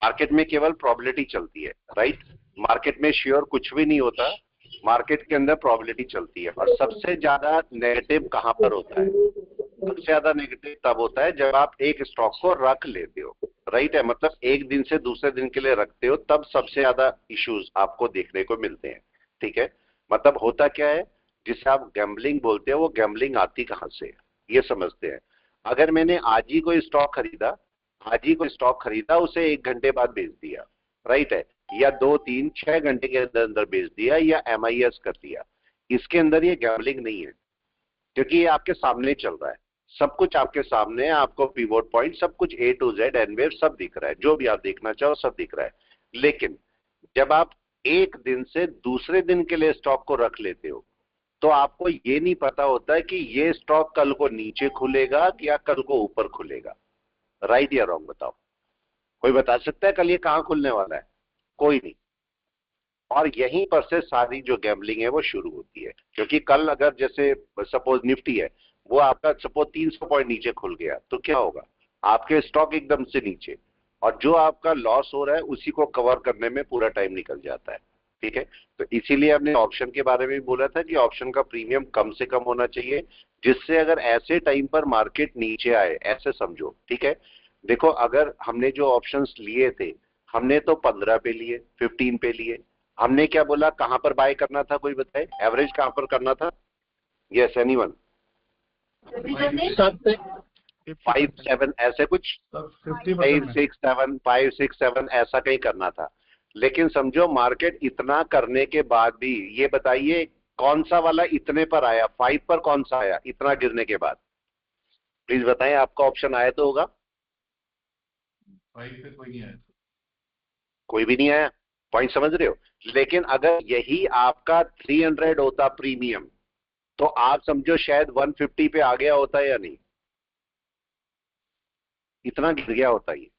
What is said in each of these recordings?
Market में केवल probability चलती है, राइट। मार्केट में श्योर कुछ भी नहीं होता, मार्केट के अंदर प्रोबेबिलिटी चलती है। और सबसे ज्यादा नेगेटिव कहां पर होता है? सबसे ज्यादा नेगेटिव तब होता है जब आप एक स्टॉक को रख लेते हो, राइट है, मतलब एक दिन से दूसरे दिन के लिए रखते हो, तब सबसे ज्यादा इश्यूज आपको देखने को मिलते हैं, ठीक है। मतलब होता क्या है, जिसे आप गैम्बलिंग बोलते हैं, वो गैम्बलिंग आती कहां से है ये समझते हैं। अगर मैंने आज ही कोई स्टॉक खरीदा, उसे 1 घंटे बाद बेच दिया, राइट है, या 2 3 6 घंटे के अंदर अंदर बेच दिया, या MIS कर दिया, इसके अंदर ये गैम्बलिंग नहीं है, क्योंकि ये आपके सामने चल रहा है, सब कुछ आपके सामने है, आपको पिवोट पॉइंट सब कुछ A to Z एनवेव सब दिख रहा है, जो भी आप देखना चाहो सब दिख रहा है। लेकिन जब आप एक दिन से दूसरे दिन के लिए स्टॉक को रख लेते हो, तो आपको ये नहीं पता होता है कि ये स्टॉक कल को नीचे खुलेगा या कल को ऊपर खुलेगा, राइट या रॉन्ग बताओ? कोई बता सकता है कल ये कहां खुलने वाला है? कोई नहीं। और यहीं पर से सारी जो गैम्बलिंग है वो शुरू होती है, क्योंकि कल अगर जैसे सपोज निफ्टी है, वो आपका सपोज 300 पॉइंट नीचे खुल गया, तो क्या होगा? आपके स्टॉक एकदम से नीचे, और जो आपका लॉस हो रहा है उसी को कवर करने में पूरा टाइम निकल जाता है, ठीक है। तो इसीलिए हमने ऑप्शन के बारे में भी बोला था कि ऑप्शन का प्रीमियम कम से कम होना चाहिए, जिससे अगर ऐसे टाइम पर मार्केट नीचे आए, ऐसे समझो, ठीक है। देखो, अगर हमने जो ऑप्शंस लिए थे, हमने तो 15 पे लिए, 15 पे लिए, हमने क्या बोला कहां पर बाय करना था, कोई बताए एवरेज कहां पर करना था? Yes anyone? 5 7 ऐसे कुछ, 5 6 7 ऐसा कहीं करना था। लेकिन समझो मार्केट इतना करने के बाद भी, ये बताइए कौन सा वाला इतने पर आया? 5 पर कौन सा आया इतना गिरने के बाद? प्लीज बताएं, आपका ऑप्शन आया तो होगा। 5 पे कोई नहीं आया, कोई भी नहीं आया, पॉइंट समझ रहे हो? लेकिन अगर यही आपका 300 होता प्रीमियम, तो आप समझो शायद 150 पे आ गया होता है या नहीं? इतना गिर गया होता ये,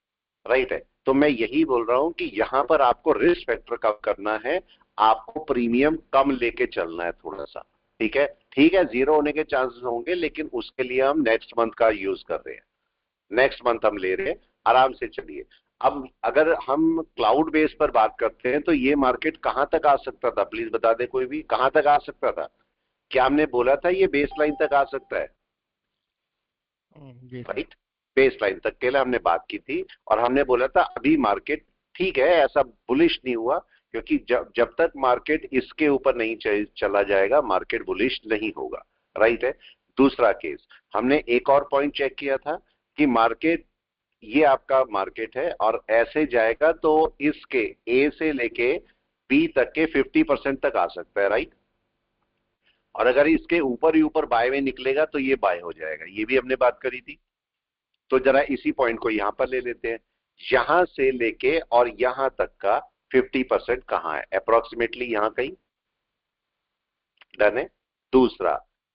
राइट है। तो मैं यही बोल रहा हूं कि यहां पर आपको रिस्क फैक्टर कम करना है, आपको प्रीमियम कम लेके चलना है थोड़ा सा, ठीक है। ठीक है, जीरो होने के चांसेस होंगे, लेकिन उसके लिए हम नेक्स्ट मंथ का यूज कर रहे हैं, नेक्स्ट मंथ हम ले रहे हैं, आराम से चलिए। अब अगर हम क्लाउड बेस पर बात करते हैं, तो ये मार्केट कहां तक आ सकता था? प्लीज बता दे कोई भी, कहां तक आ सकता था? क्या हमने बोला था ये बेस लाइन तक आ सकता है? राइट, बेस लाइन तक के लिए हमने बात की थी, और हमने बोला था अभी मार्केट ठीक है, ऐसा बुलिश नहीं हुआ, क्योंकि जब तक मार्केट इसके ऊपर नहीं चला जाएगा, मार्केट बुलिश नहीं होगा, राइट है। दूसरा केस हमने एक और पॉइंट चेक किया था कि मार्केट, ये आपका मार्केट है और ऐसे जाएगा तो इसके ए से लेके बी तक के 50% तक आ सकता है, राइट। और अगर इसके ऊपर ही ऊपर बाय में निकलेगा तो ये बाय हो जाएगा, ये भी हमने बात करी थी। तो जरा इसी पॉइंट को यहां पर ले लेते हैं, यहां से लेके और यहां तक का 50% कहां है? अप्रोक्सीमेटली यहां कहीं, डन है। दूसरा,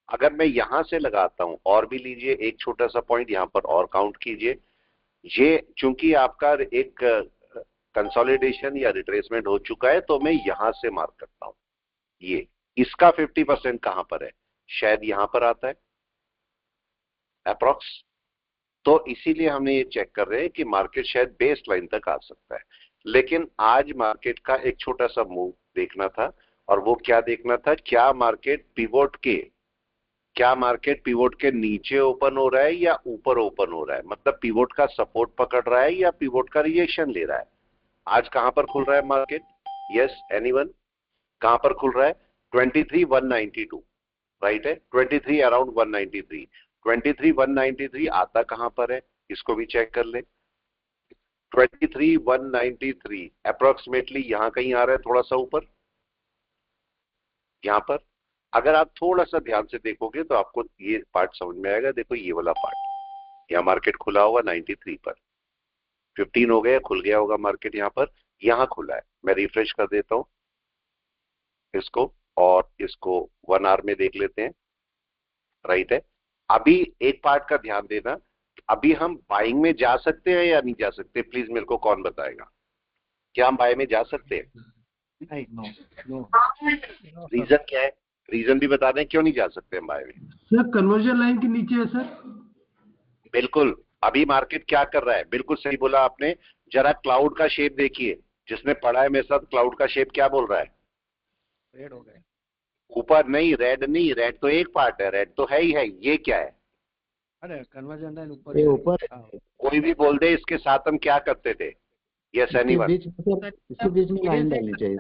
अगर मैं यहां से लगाता हूं, और भी लीजिए एक छोटा सा पॉइंट यहां पर और काउंट कीजिए, ये चूंकि आपका एक कंसोलिडेशन या रिट्रेसमेंट हो चुका है, तो मैं यहां से मार्क करता हूं, ये इसका 50% कहां पर है? शायद यहां पर आता है अप्रोक्स। तो इसीलिए हमने ये चेक कर रहे हैं कि मार्केट शायद बेस लाइन तक आ सकता है। लेकिन आज मार्केट का एक छोटा सा मूव देखना था, और वो क्या देखना था, क्या मार्केट पिवोट के नीचे ओपन हो रहा है या ऊपर ओपन हो रहा है, मतलब पिवोट का सपोर्ट पकड़ रहा है या पिवोट का रिजेक्शन ले रहा है। आज कहां पर खुल रहा है मार्केट? Yes anyone? कहां पर खुल रहा है? 23,192, राइट है, 23 अराउंड 193। 23,193 आता कहां पर है, इसको भी चेक कर ले। 23,193 अप्रोक्सीमेटली यहां कहीं आ रहा है, थोड़ा सा ऊपर यहां पर। अगर आप थोड़ा सा ध्यान से देखोगे तो आपको ये पार्ट समझ में आएगा। देखो ये वाला पार्ट, यहाँ मार्केट खुला हुआ 93 पर, 15 हो गया, खुल गया होगा मार्केट यहाँ पर, यहाँ खुला है। मैं रिफ्रेश कर देता हूं इसको, और इसको 1 आवर में देख लेते हैं, राइट है। अभी एक पार्ट का ध्यान देना, अभी हम बाइंग में जा सकते हैं या नहीं जा सकते? प्लीज मेरे को कौन बताएगा, क्या हम बाय में जा सकते हैं? नहीं, नो। रीजन क्या है? रीजन भी बता दें क्यों नहीं जा सकते हम बाय में। सर कन्वर्जन लाइन के नीचे है सर। बिल्कुल, अभी मार्केट क्या कर रहा है, बिल्कुल सही बोला आपने। जरा क्लाउड का शेप देखिए, जिसने पढ़ा है मेरे साथ, क्लाउड का शेप क्या बोल रहा है? रेड हो गए। ऊपर नहीं, रेड नहीं, रेड तो एक पार्ट है, रेड तो है ही है। ये क्या है? अरे कन्वर्जन लाइन ऊपर ये है। ऊपर हाँ। है। कोई भी बोल दे इसके साथ हम क्या करते थे? यस इसके एनीवन? बीच में सर, इसके बीच में लाइन डालनी चाहिए।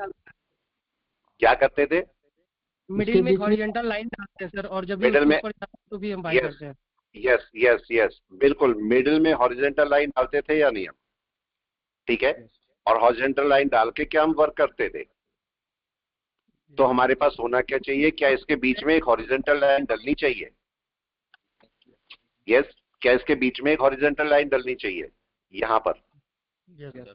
क्या करते थे? इसके मिडिल में एक बीच में हॉरिजॉन्टल लाइन डालते हैं सर, और जब भी मिडल उसके में, ऊपर जाते हैं तो भी हम बाय यस करते हैं। यस यस यस, बिल्कुल मिडिल में हॉरिजॉन्टल लाइन डालते थे या नहीं हम? ठीक है। और हॉरिजॉन्टल लाइन डाल के क्या हम वर्क करते थे? तो हमारे पास होना क्या चाहिए? क्या इसके बीच में एक हॉरिजॉन्टल लाइन डलनी चाहिए? यस, क्या इसके बीच में एक हॉरिजॉन्टल लाइन डलनी चाहिए? यहां पर यस सर।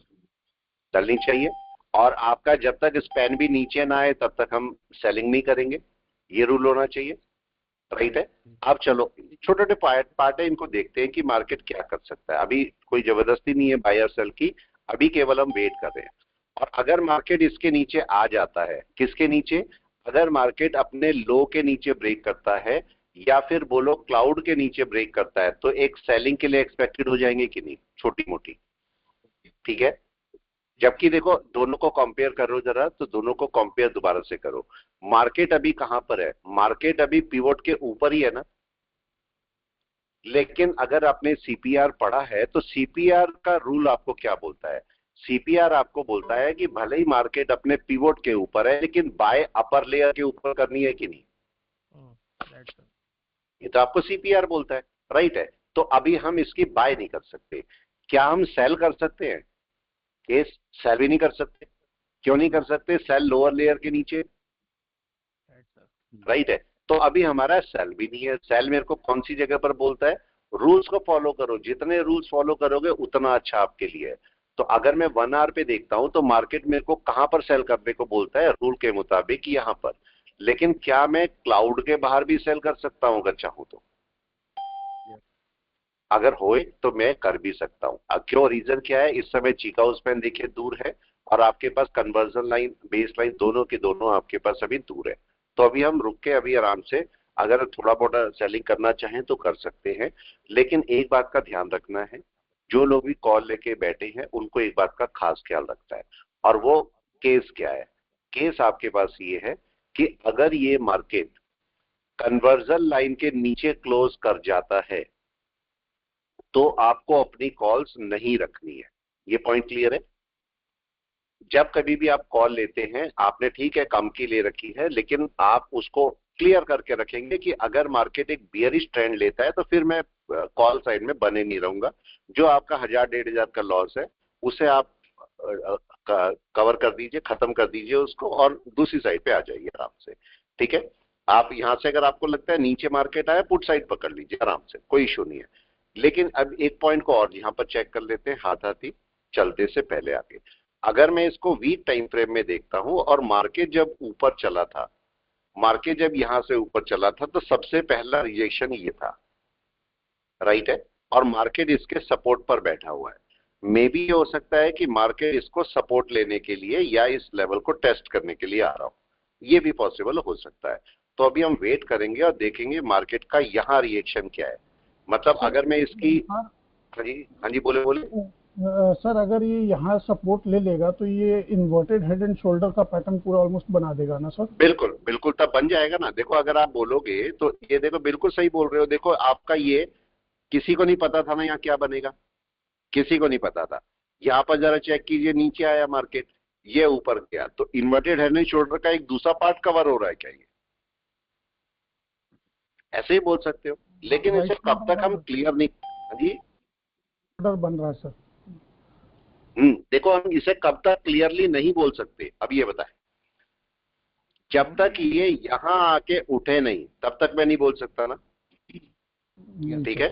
डलनी चाहिए। और आपका जब तक स्पैन भी नीचे ना आए तब तक हम सेलिंग नहीं करेंगे, ये रूल होना चाहिए। राइट है। अब चलो छोटे छोटे पार्ट है, इनको देखते हैं कि मार्केट क्या कर सकता है। अभी कोई जबरदस्ती नहीं है बाय और सेल की, अभी केवल हम वेट कर रहे हैं। और अगर मार्केट इसके नीचे आ जाता है, किसके नीचे? अगर मार्केट अपने लो के नीचे ब्रेक करता है या फिर बोलो क्लाउड के नीचे ब्रेक करता है, तो एक सेलिंग के लिए एक्सपेक्टेड हो जाएंगे कि नहीं, छोटी मोटी। ठीक है। जबकि देखो दोनों को कंपेयर करो जरा, तो दोनों को कंपेयर दोबारा से करो। मार्केट अभी कहां पर है? मार्केट अभी पिवोट के ऊपर ही है ना। लेकिन अगर आपने सीपीआर पढ़ा है तो सीपीआर का रूल आपको क्या बोलता है? सीपीआर आपको बोलता है कि भले ही मार्केट अपने पिवोट के ऊपर है, लेकिन बाय अपर लेयर के ऊपर करनी है कि नहीं। Right sir. ये तो आपको सीपीआर बोलता है। राइट है। तो अभी हम इसकी बाय नहीं कर सकते। क्या हम सेल कर सकते हैं? केस सेल भी नहीं कर सकते। क्यों नहीं कर सकते? सेल लोअर लेयर के नीचे। Right sir. राइट है। तो अभी हमारा सेल भी नहीं है। सेल मेरे को कौन सी जगह पर बोलता है? रूल्स को फॉलो करो, जितने रूल्स फॉलो करोगे उतना अच्छा आपके लिए है। तो अगर मैं 1 आवर पे देखता हूं तो मार्केट मेरे को कहां पर सेल करने को बोलता है? रूल के मुताबिक यहां पर। लेकिन क्या मैं क्लाउड के बाहर भी सेल कर सकता हूं अगर चाहूं तो? अगर होए तो मैं कर भी सकता हूं। क्यों? रीजन क्या है? इस समय चीकाउ स्पैन देखिए दूर है, और आपके पास कन्वर्जन लाइन, बेस लाइन, दोनों के दोनों आपके पास अभी दूर है। तो अभी हम रुक के अभी आराम से अगर थोड़ा बहुत सेलिंग करना चाहें तो कर सकते हैं। लेकिन एक बात का ध्यान रखना है, जो लोग भी कॉल लेके बैठे हैं उनको एक बात का खास ख्याल रखना है। और वो केस क्या है? केस आपके पास ये है कि अगर ये मार्केट कन्वर्जन लाइन के नीचे क्लोज कर जाता है तो आपको अपनी कॉल्स नहीं रखनी है। ये पॉइंट क्लियर है? जब कभी भी आप कॉल लेते हैं, आपने ठीक है कम की ले रखी है, लेकिन आप उसको क्लियर करके रखेंगे कि अगर मार्केट एक बियरिश ट्रेंड लेता है तो फिर मैं कॉल साइड में बने नहीं रहूंगा। जो आपका 1000-1500 का लॉस है उसे आप कवर कर दीजिए, खत्म कर दीजिए उसको, और दूसरी साइड पे आ जाइए आराम से। ठीक है। आप यहां से अगर आपको लगता है नीचे मार्केट आया, पुट साइड पकड़ लीजिए आराम से, कोई इशू नहीं है। लेकिन अब एक पॉइंट को और यहां पर चेक कर लेते हैं, हाथ हाथी चलते से पहले आगे। अगर मैं इसको वीक टाइम फ्रेम में देखता हूं और मार्केट जब ऊपर चला था, मार्केट जब यहां से ऊपर चला था तो सबसे पहला रिजेक्शन ये था। राइट है। और मार्केट इसके सपोर्ट पर बैठा हुआ है। मे बी ये हो सकता है कि मार्केट इसको सपोर्ट लेने के लिए या इस लेवल को टेस्ट करने के लिए आ रहा हो, ये भी पॉसिबल हो सकता है। तो अभी हम वेट करेंगे और देखेंगे मार्केट का यहां रिएक्शन क्या है। मतलब अगर मैं इसकी, हाँ जी, हाँ जी, बोले बोले। सर अगर ये यहाँ सपोर्ट ले लेगा तो ये इन्वर्टेड हेड एंड शोल्डर का पैटर्न पूरा ऑलमोस्ट बना देगा ना सर? बिल्कुल बिल्कुल, तब बन जाएगा ना। देखो अगर आप बोलोगे तो ये देखो, बिल्कुल सही बोल रहे हो। देखो आपका ये किसी को नहीं पता था ना यहाँ क्या बनेगा, किसी को नहीं पता था। यहाँ पर जरा चेक कीजिए, नीचे आया मार्केट, ये ऊपर गया, तो इन्वर्टेड हेड एंड शोल्डर का एक दूसरा पार्ट कवर हो रहा है क्या? ये ऐसे ही बोल सकते हो, लेकिन इसे कब तक हम क्लियर नहीं। हाँ जी, बन रहा है सर। देखो हम इसे कब तक क्लियरली नहीं बोल सकते, अब ये बताएं। जब तक ये यहां आके उठे नहीं तब तक मैं नहीं बोल सकता ना। ठीक है।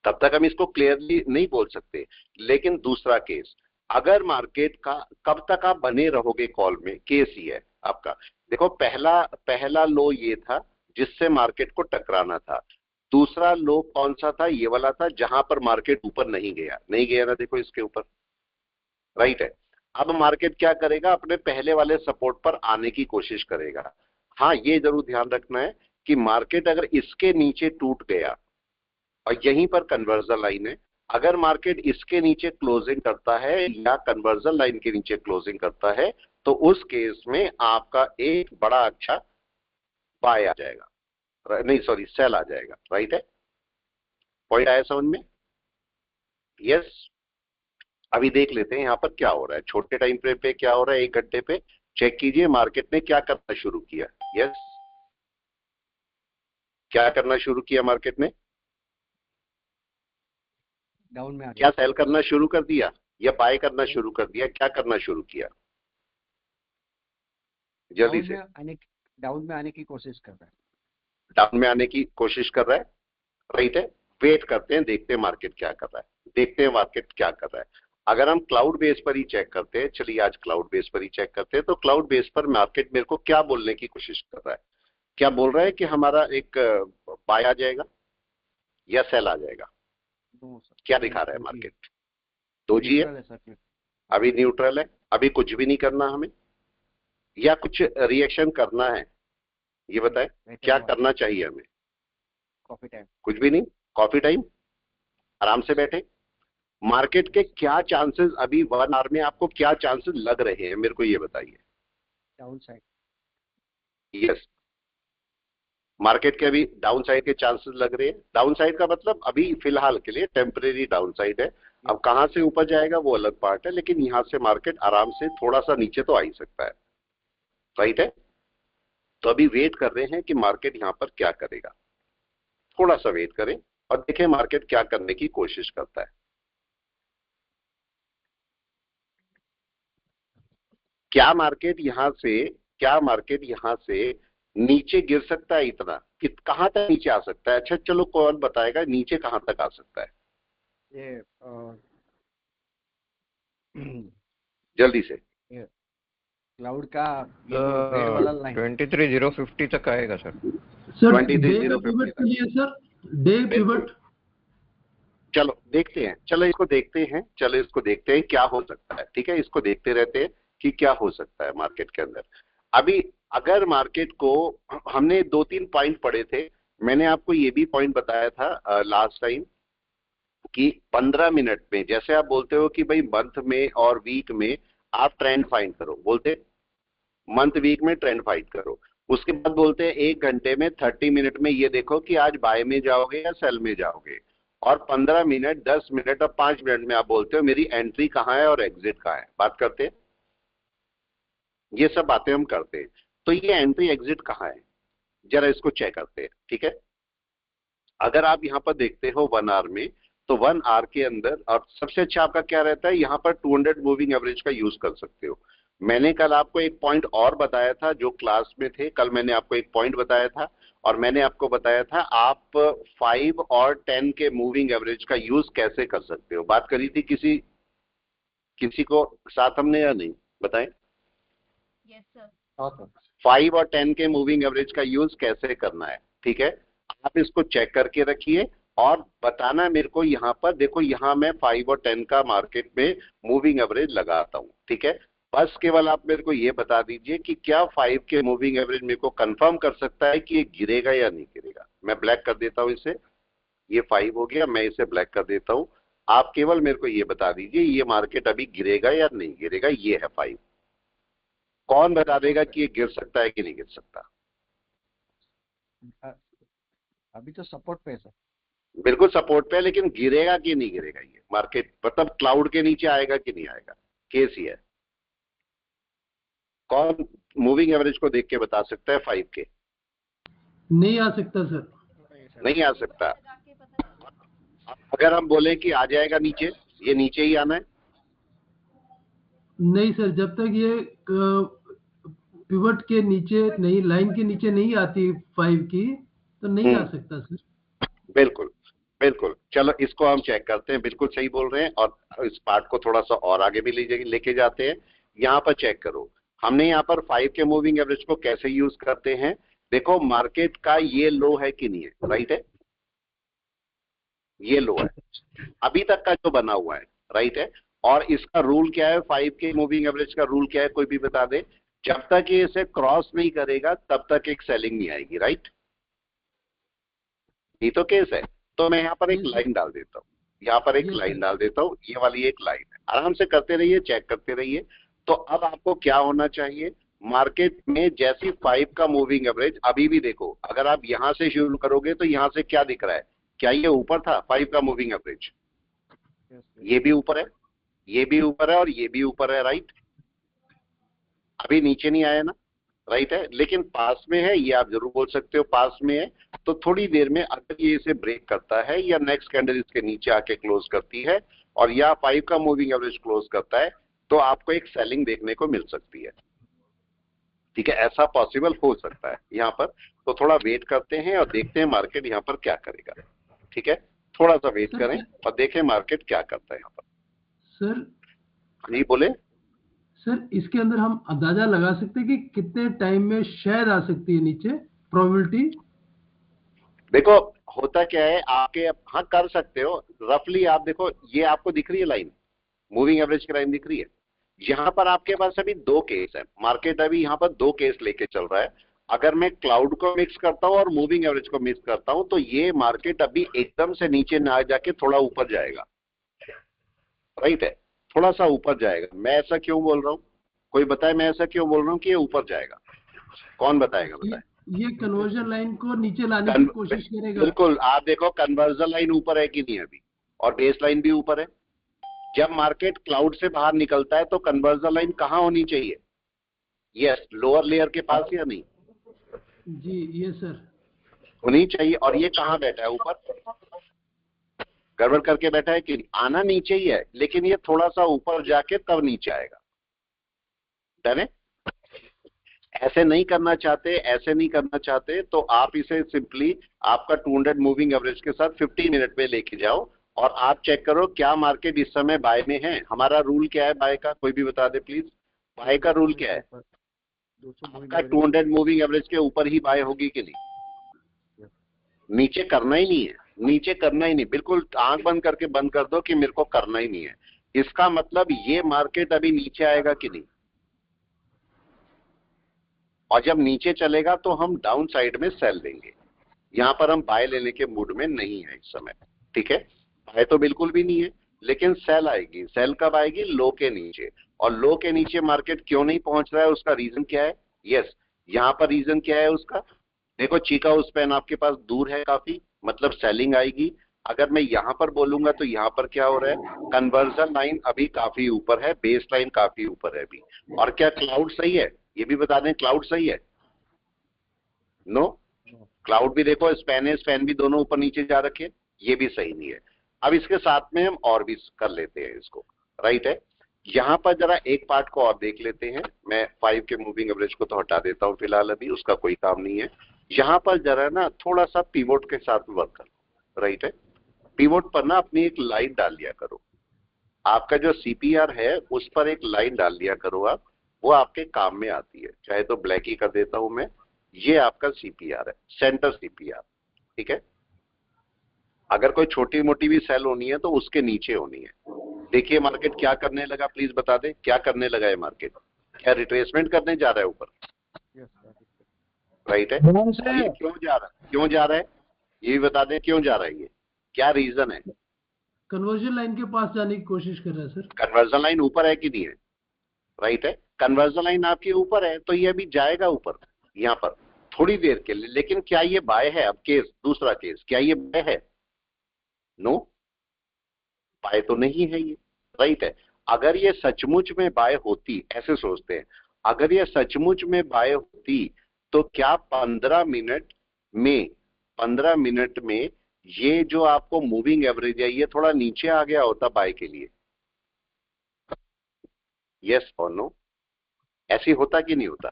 तब तक हम इसको क्लियरली नहीं बोल सकते। लेकिन दूसरा केस, अगर मार्केट का कब तक आप बने रहोगे कॉल में, केस ही है आपका। देखो पहला लो ये था जिससे मार्केट को टकराना था। दूसरा लो कौन सा था? ये वाला था जहां पर मार्केट ऊपर नहीं गया ना, देखो इसके ऊपर। राइट है। अब मार्केट क्या करेगा? अपने पहले वाले सपोर्ट पर आने की कोशिश करेगा। हाँ, ये जरूर ध्यान रखना है कि मार्केट अगर इसके नीचे टूट गया, और यहीं पर कन्वर्जन लाइन है, अगर मार्केट इसके नीचे क्लोजिंग करता है या कन्वर्जन लाइन के नीचे क्लोजिंग करता है तो उस केस में आपका एक बड़ा अच्छा बाय आ जाएगा, नहीं सॉरी सेल आ जाएगा, राइट है? पॉइंट आया समझ में? यस। अभी देख लेते हैं यहां पर क्या हो रहा है, छोटे टाइम फ्रेम पे क्या हो रहा है, 1 घंटे पे चेक कीजिए मार्केट ने क्या करना शुरू किया। यस, क्या करना शुरू किया मार्केट ने? डाउन में आ क्या गया। सेल करना शुरू कर दिया या बाय करना शुरू कर दिया? क्या करना शुरू किया? जल्दी से। डाउन में आने की कोशिश कर रहा है। डाउन में आने की कोशिश कर रहा है, राइट है? वेट करते हैं, देखते हैं मार्केट क्या कर रहा है, देखते हैं मार्केट क्या कर रहा है। अगर हम क्लाउड बेस पर ही चेक करते हैं, चलिए आज क्लाउड बेस पर ही चेक करते हैं, तो क्लाउड बेस पर मार्केट मेरे को क्या बोलने की कोशिश कर रहा है? क्या बोल रहा है कि हमारा एक बाय आ जाएगा या सेल आ जाएगा? क्या दिखा रहा है मार्केट? 2G है, अभी न्यूट्रल है, अभी कुछ भी नहीं करना हमें या कुछ रिएक्शन करना है? ये बताएं, क्या करना चाहिए हमें? Coffee time. कुछ भी नहीं, कॉफी टाइम, आराम से बैठे। मार्केट के क्या चांसेस अभी 1 आवर में आपको क्या चांसेस लग रहे हैं, मेरे को ये बताइए। Down side. यस, मार्केट के अभी डाउन साइड के चांसेस लग रहे हैं। डाउन साइड का मतलब अभी फिलहाल के लिए टेम्परेरी डाउन साइड है, अब कहां से ऊपर जाएगा वो अलग पार्ट है, लेकिन यहां से मार्केट आराम से थोड़ा सा नीचे तो आ ही सकता है, राइट है? तो अभी वेट कर रहे हैं कि मार्केट यहां पर क्या करेगा, थोड़ा सा वेट करें और देखें मार्केट क्या करने की कोशिश करता है। क्या मार्केट यहां से नीचे गिर सकता है? इतना कि कहां तक नीचे आ सकता है? अच्छा चलो कौन बताएगा नीचे कहां तक आ सकता है? ये जल्दी से। क्लाउड का ये जो रेड वाला लाइन 23,050 तक आएगा सर। सर 23,050 पिवट के लिए सर, डे पिवट। चलो देखते हैं, चलो इसको देखते हैं क्या हो सकता है, ठीक है? इसको देखते रहते हैं कि क्या हो सकता है मार्केट के अंदर। अभी अगर मार्केट को हमने 2-3 पॉइंट पढ़े थे, मैंने आपको ये भी पॉइंट बताया था लास्ट टाइम कि 15 मिनट में, जैसे आप बोलते हो कि भाई मंथ में और वीक में आप ट्रेंड फाइंड करो, बोलते मंथ वीक में ट्रेंड फाइंड करो। उसके बाद बोलते हैं 1 घंटे में 30 मिनट में ये देखो कि आज बाय में जाओगे या सेल में जाओगे, और 15 मिनट 10 मिनट और 5 मिनट में आप बोलते हो मेरी एंट्री कहाँ है और एग्जिट कहाँ है। बात करते हैं, ये सब बातें हम करते हैं। तो ये एंट्री एग्जिट कहाँ है जरा इसको चेक करते हैं, ठीक है? अगर आप यहाँ पर देखते हो 1 आवर में, तो 1 आवर के अंदर और सबसे अच्छा आपका क्या रहता है, यहाँ पर 200 मूविंग एवरेज का यूज कर सकते हो। मैंने कल आपको एक पॉइंट और बताया था, जो क्लास में थे कल मैंने आपको एक पॉइंट बताया था, और मैंने आपको बताया था आप 5 और 10 के मूविंग एवरेज का यूज कैसे कर सकते हो। बात करी थी किसी को साथ हमने या नहीं, बताएं? Yes sir. 5 और 10 के मूविंग एवरेज का यूज कैसे करना है, ठीक है? आप इसको चेक करके रखिए और बताना मेरे को। यहाँ पर देखो, यहाँ मैं 5 और 10 का मार्केट में मूविंग एवरेज लगाता हूँ, ठीक है? बस केवल आप मेरे को ये बता दीजिए कि क्या 5 के मूविंग एवरेज मेरे को कंफर्म कर सकता है कि ये गिरेगा या नहीं गिरेगा। मैं ब्लैक कर देता हूँ इसे, ये 5 हो गया, मैं इसे ब्लैक कर देता हूँ। आप केवल मेरे को ये बता दीजिए ये मार्केट अभी गिरेगा या नहीं गिरेगा। ये है 5, कौन बता देगा कि ये गिर सकता है कि नहीं गिर सकता? अभी तो सपोर्ट पे है सर। बिल्कुल सपोर्ट पे है, लेकिन गिरेगा कि नहीं गिरेगा ये मार्केट, मतलब क्लाउड के नीचे आएगा कि नहीं आएगा, केस ही है। कौन मूविंग एवरेज को देख के बता सकता है 5 के? नहीं आ सकता सर, नहीं आ सकता। अगर हम बोले कि आ जाएगा नीचे, ये नीचे ही आना है? नहीं सर, जब तक ये पिवट के नीचे नहीं, लाइन के नीचे नहीं आती 5 की, तो नहीं आ सकता सर। बिल्कुल बिल्कुल। चलो इसको हम चेक करते हैं, बिल्कुल सही बोल रहे हैं, और इस पार्ट को थोड़ा सा और आगे भी लेके जाते हैं। यहाँ पर चेक करो, हमने यहाँ पर 5 के मूविंग एवरेज को कैसे यूज करते हैं। देखो मार्केट का ये लो है कि नहीं है, राइट है? ये लो है अभी तक का जो बना हुआ है, राइट है? और इसका रूल क्या है, 5 के मूविंग एवरेज का रूल क्या है, कोई भी बता दे? जब तक ये इसे क्रॉस नहीं करेगा तब तक एक सेलिंग नहीं आएगी, राइट? ये तो केस है। तो मैं यहाँ पर एक लाइन डाल देता हूँ, यहाँ पर एक Yes, लाइन sir. डाल देता हूँ, ये वाली एक लाइन है, आराम से करते रहिए, चेक करते रहिए। तो अब आपको क्या होना चाहिए, मार्केट में जैसी 5 का मूविंग एवरेज, अभी भी देखो, अगर आप यहाँ से शुरू करोगे तो यहाँ से क्या दिख रहा है, क्या ये ऊपर था 5 का मूविंग एवरेज? ये भी ऊपर है, ये भी ऊपर है और ये भी ऊपर है, राइट? अभी नीचे नहीं आया ना, राइट है, लेकिन पास में है, ये आप जरूर बोल सकते हो पास में है। तो थोड़ी देर में अगर ये इसे ब्रेक करता है या नेक्स्ट कैंडल इसके नीचे आके क्लोज करती है और या 5 का मूविंग एवरेज क्लोज करता है, तो आपको एक सेलिंग देखने को मिल सकती है। ठीक है, ऐसा पॉसिबल हो सकता है यहाँ पर। तो थोड़ा वेट करते हैं और देखते हैं मार्केट यहाँ पर क्या करेगा। ठीक है, थोड़ा सा वेट करें और देखें मार्केट क्या करता है यहाँ पर। सर जी बोले। सर इसके अंदर हम अंदाजा लगा सकते हैं कि कितने टाइम में शायद आ सकती है नीचे, प्रोबेबिलिटी? देखो होता क्या है आपके, हाँ कर सकते हो रफली। आप देखो ये आपको दिख रही है लाइन, मूविंग एवरेज की लाइन दिख रही है। यहाँ पर आपके पास अभी 2 केस है, मार्केट अभी यहाँ पर 2 केस लेके चल रहा है। अगर मैं क्लाउड को मिक्स करता हूँ और मूविंग एवरेज को मिक्स करता हूँ तो ये मार्केट अभी एकदम से नीचे ना जाके थोड़ा ऊपर जाएगा, राइट है, थोड़ा सा ऊपर जाएगा। मैं ऐसा क्यों बोल रहा हूँ, कोई बताए मैं ऐसा क्यों बोल रहा हूँ कि ये ऊपर जाएगा? कौन बताएगा, बताए। ये कन्वर्जन लाइन को नीचे लाने की कोशिश करेगा। बिल्कुल, आप देखो कन्वर्जन लाइन ऊपर है कि नहीं अभी, और बेस लाइन भी ऊपर है। जब मार्केट क्लाउड से बाहर निकलता है तो कन्वर्जन लाइन कहाँ होनी चाहिए? यस, लोअर लेयर के पास या नहीं जी ये सर होनी चाहिए। और ये कहाँ बैठा है, ऊपर गड़बड़ करके बैठा है कि नहीं? आना नीचे ही है, लेकिन ये थोड़ा सा ऊपर जाके तब नीचे आएगा। डन है? ऐसे नहीं करना चाहते, ऐसे नहीं करना चाहते तो आप इसे सिंपली आपका 200 मूविंग एवरेज के साथ 15 मिनट में लेके जाओ और आप चेक करो क्या मार्केट इस समय बाय में है। हमारा रूल क्या है बाय का, कोई भी बता दे प्लीज। बाय का रूल क्या है? आपका 200 मूविंग एवरेज के ऊपर ही बाय होगी कि नहीं? नीचे करना ही नहीं है, नीचे करना ही नहीं, बिल्कुल आंख बंद करके बंद कर दो कि मेरे को करना ही नहीं है। इसका मतलब ये मार्केट अभी नीचे आएगा कि नहीं, और जब नीचे चलेगा तो हम डाउन साइड में सेल देंगे। यहां पर हम बाय लेने के मूड में नहीं है इस समय। ठीक है, बाय तो बिल्कुल भी नहीं है, लेकिन सेल आएगी। सेल कब आएगी? लो के नीचे। और लो के नीचे मार्केट क्यों नहीं पहुंच रहा है, उसका रीजन क्या है? यस, यहां पर रीजन क्या है उसका? देखो चीका उस पेन आपके पास दूर है काफी, मतलब सेलिंग आएगी। अगर मैं यहां पर बोलूंगा तो यहां पर क्या हो रहा है, कन्वर्जन लाइन अभी काफी ऊपर है, बेस लाइन काफी ऊपर है अभी। और क्या क्लाउड सही है? ये भी बता दें, क्लाउड सही है? नो, क्लाउड भी देखो, स्पैन भी दोनों ऊपर नीचे जा रखे, ये भी सही नहीं है। अब इसके साथ में हम और भी कर लेते हैं इसको, राइट है। यहां पर जरा एक पार्ट को और देख लेते हैं। मैं 5 के मूविंग एवरेज को तो हटा देता हूं फिलहाल, अभी उसका कोई काम नहीं है। यहां पर जरा ना थोड़ा सा पिवोट के साथ वर्क करो, राइट है। पिवोट पर ना अपनी एक लाइन डाल लिया करो। आपका जो सीपीआर है उस पर एक लाइन डाल लिया करो आप, वो आपके काम में आती है। चाहे तो ब्लैक ही कर देता हूं मैं। ये आपका सीपीआर है, सेंटर सीपीआर। ठीक है, अगर कोई छोटी मोटी भी सेल होनी है तो उसके नीचे होनी है। देखिए मार्केट क्या करने लगा, प्लीज बता दे क्या करने लगा है मार्केट। क्या रिट्रेसमेंट करने जा रहा है ऊपर? राइट है। ये क्यों जा रहा है, क्यों जा रहा है ये भी बता दें, क्यों जा रहा है, ये क्या रीजन है? कन्वर्जन लाइन के पास जाने की कोशिश कर रहा है सर। कन्वर्जन लाइन ऊपर है कि नहीं है? राइट है, कन्वर्जन लाइन आपके ऊपर है तो ये अभी जाएगा ऊपर यहाँ पर थोड़ी देर के लिए। लेकिन क्या ये बाय है? अब केस, दूसरा केस, क्या ये बाय है? नो, बाय तो नहीं है ये, राइट है। अगर ये सचमुच में बाय होती, ऐसे सोचते हैं, अगर ये सचमुच में बाय होती तो क्या 15 मिनट में ये जो आपको मूविंग एवरेज है ये थोड़ा नीचे आ गया होता बाय के लिए? यस और नो, ऐसी होता कि नहीं होता?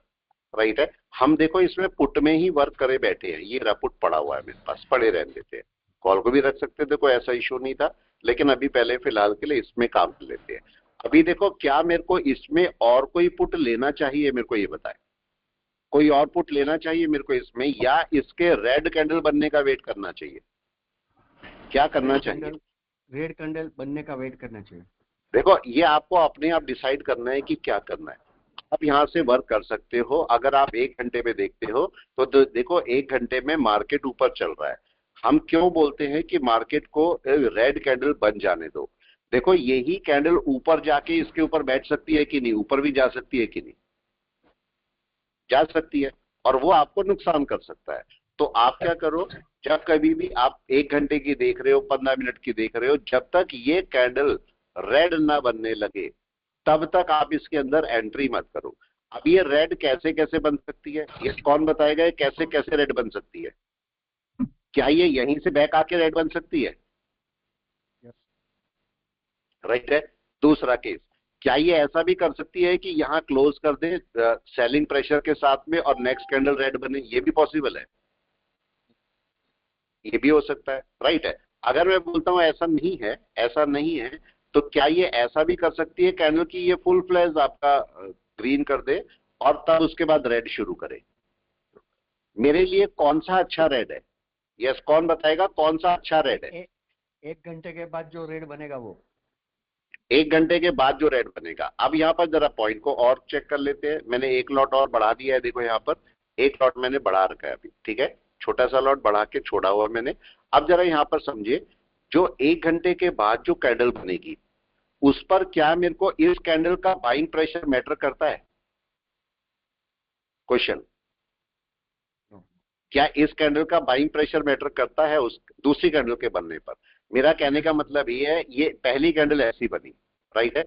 राइट है। हम देखो इसमें पुट में ही वर्क करे बैठे हैं। ये रहा पुट पड़ा हुआ है मेरे पास, पड़े रहने देते हैं। कॉल को भी रख सकते थे, कोई ऐसा इशू नहीं था, लेकिन अभी पहले फिलहाल के लिए इसमें काम कर लेते हैं। अभी देखो क्या मेरे को इसमें और कोई पुट लेना चाहिए, मेरे को ये बताए। कोई और पुट लेना चाहिए मेरे को इसमें, या इसके रेड कैंडल बनने का वेट करना चाहिए? क्या करना चाहिए? रेड कैंडल बनने का वेट करना चाहिए। देखो ये आपको अपने आप डिसाइड करना है कि क्या करना है। आप यहाँ से वर्क कर सकते हो। अगर आप 1 घंटे में देखते हो तो देखो 1 घंटे में मार्केट ऊपर चल रहा है। हम क्यों बोलते हैं कि मार्केट को रेड कैंडल बन जाने दो? देखो यही कैंडल ऊपर जाके इसके ऊपर बैठ सकती है कि नहीं, ऊपर भी जा सकती है कि नहीं, जा सकती है, और वो आपको नुकसान कर सकता है। तो आप क्या करो, जब कभी भी आप 1 घंटे की देख रहे हो, 15 मिनट की देख रहे हो, जब तक ये कैंडल रेड ना बनने लगे तब तक आप इसके अंदर एंट्री मत करो। अब ये रेड कैसे कैसे बन सकती है, ये कौन बताएगा? ये कैसे कैसे रेड बन सकती है? क्या ये यहीं से बैक आके रेड बन सकती है? राइट है। दूसरा केस, क्या ये ऐसा भी कर सकती है कि यहां क्लोज कर दे सेलिंग प्रेशर के साथ में और नेक्स्ट कैंडल रेड बने? ये भी पॉसिबल है, ये भी हो सकता है। राइट है। अगर मैं बोलता हूं ऐसा नहीं है, ऐसा नहीं है, तो क्या ये ऐसा भी कर सकती है कैंडल की ये फुल फ्लैश आपका ग्रीन कर दे और तब उसके बाद रेड शुरू करे? मेरे लिए कौन सा अच्छा रेड है? यस, कौन बताएगा कौन सा अच्छा रेड है? 1 घंटे के बाद जो रेड बनेगा वो 1 घंटे के बाद जो रेड बनेगा। अब यहाँ पर जरा पॉइंट को और चेक कर लेते हैं। मैंने एक लॉट और बढ़ा दिया है, देखो यहाँ पर एक लॉट मैंने बढ़ा रखा है अभी, ठीक है, छोटा सा लॉट बढ़ा के छोड़ा हुआ मैंने। अब जरा यहाँ पर समझिए, जो 1 घंटे के बाद जो कैंडल बनेगी उस पर क्या मेरे को इस कैंडल का बाइंग प्रेशर मैटर करता है? क्वेश्चन, क्या इस कैंडल का बाइंग प्रेशर मैटर करता है उस दूसरी कैंडल के बनने पर? मेरा कहने का मतलब ये है, ये पहली कैंडल ऐसी बनी, राइट है,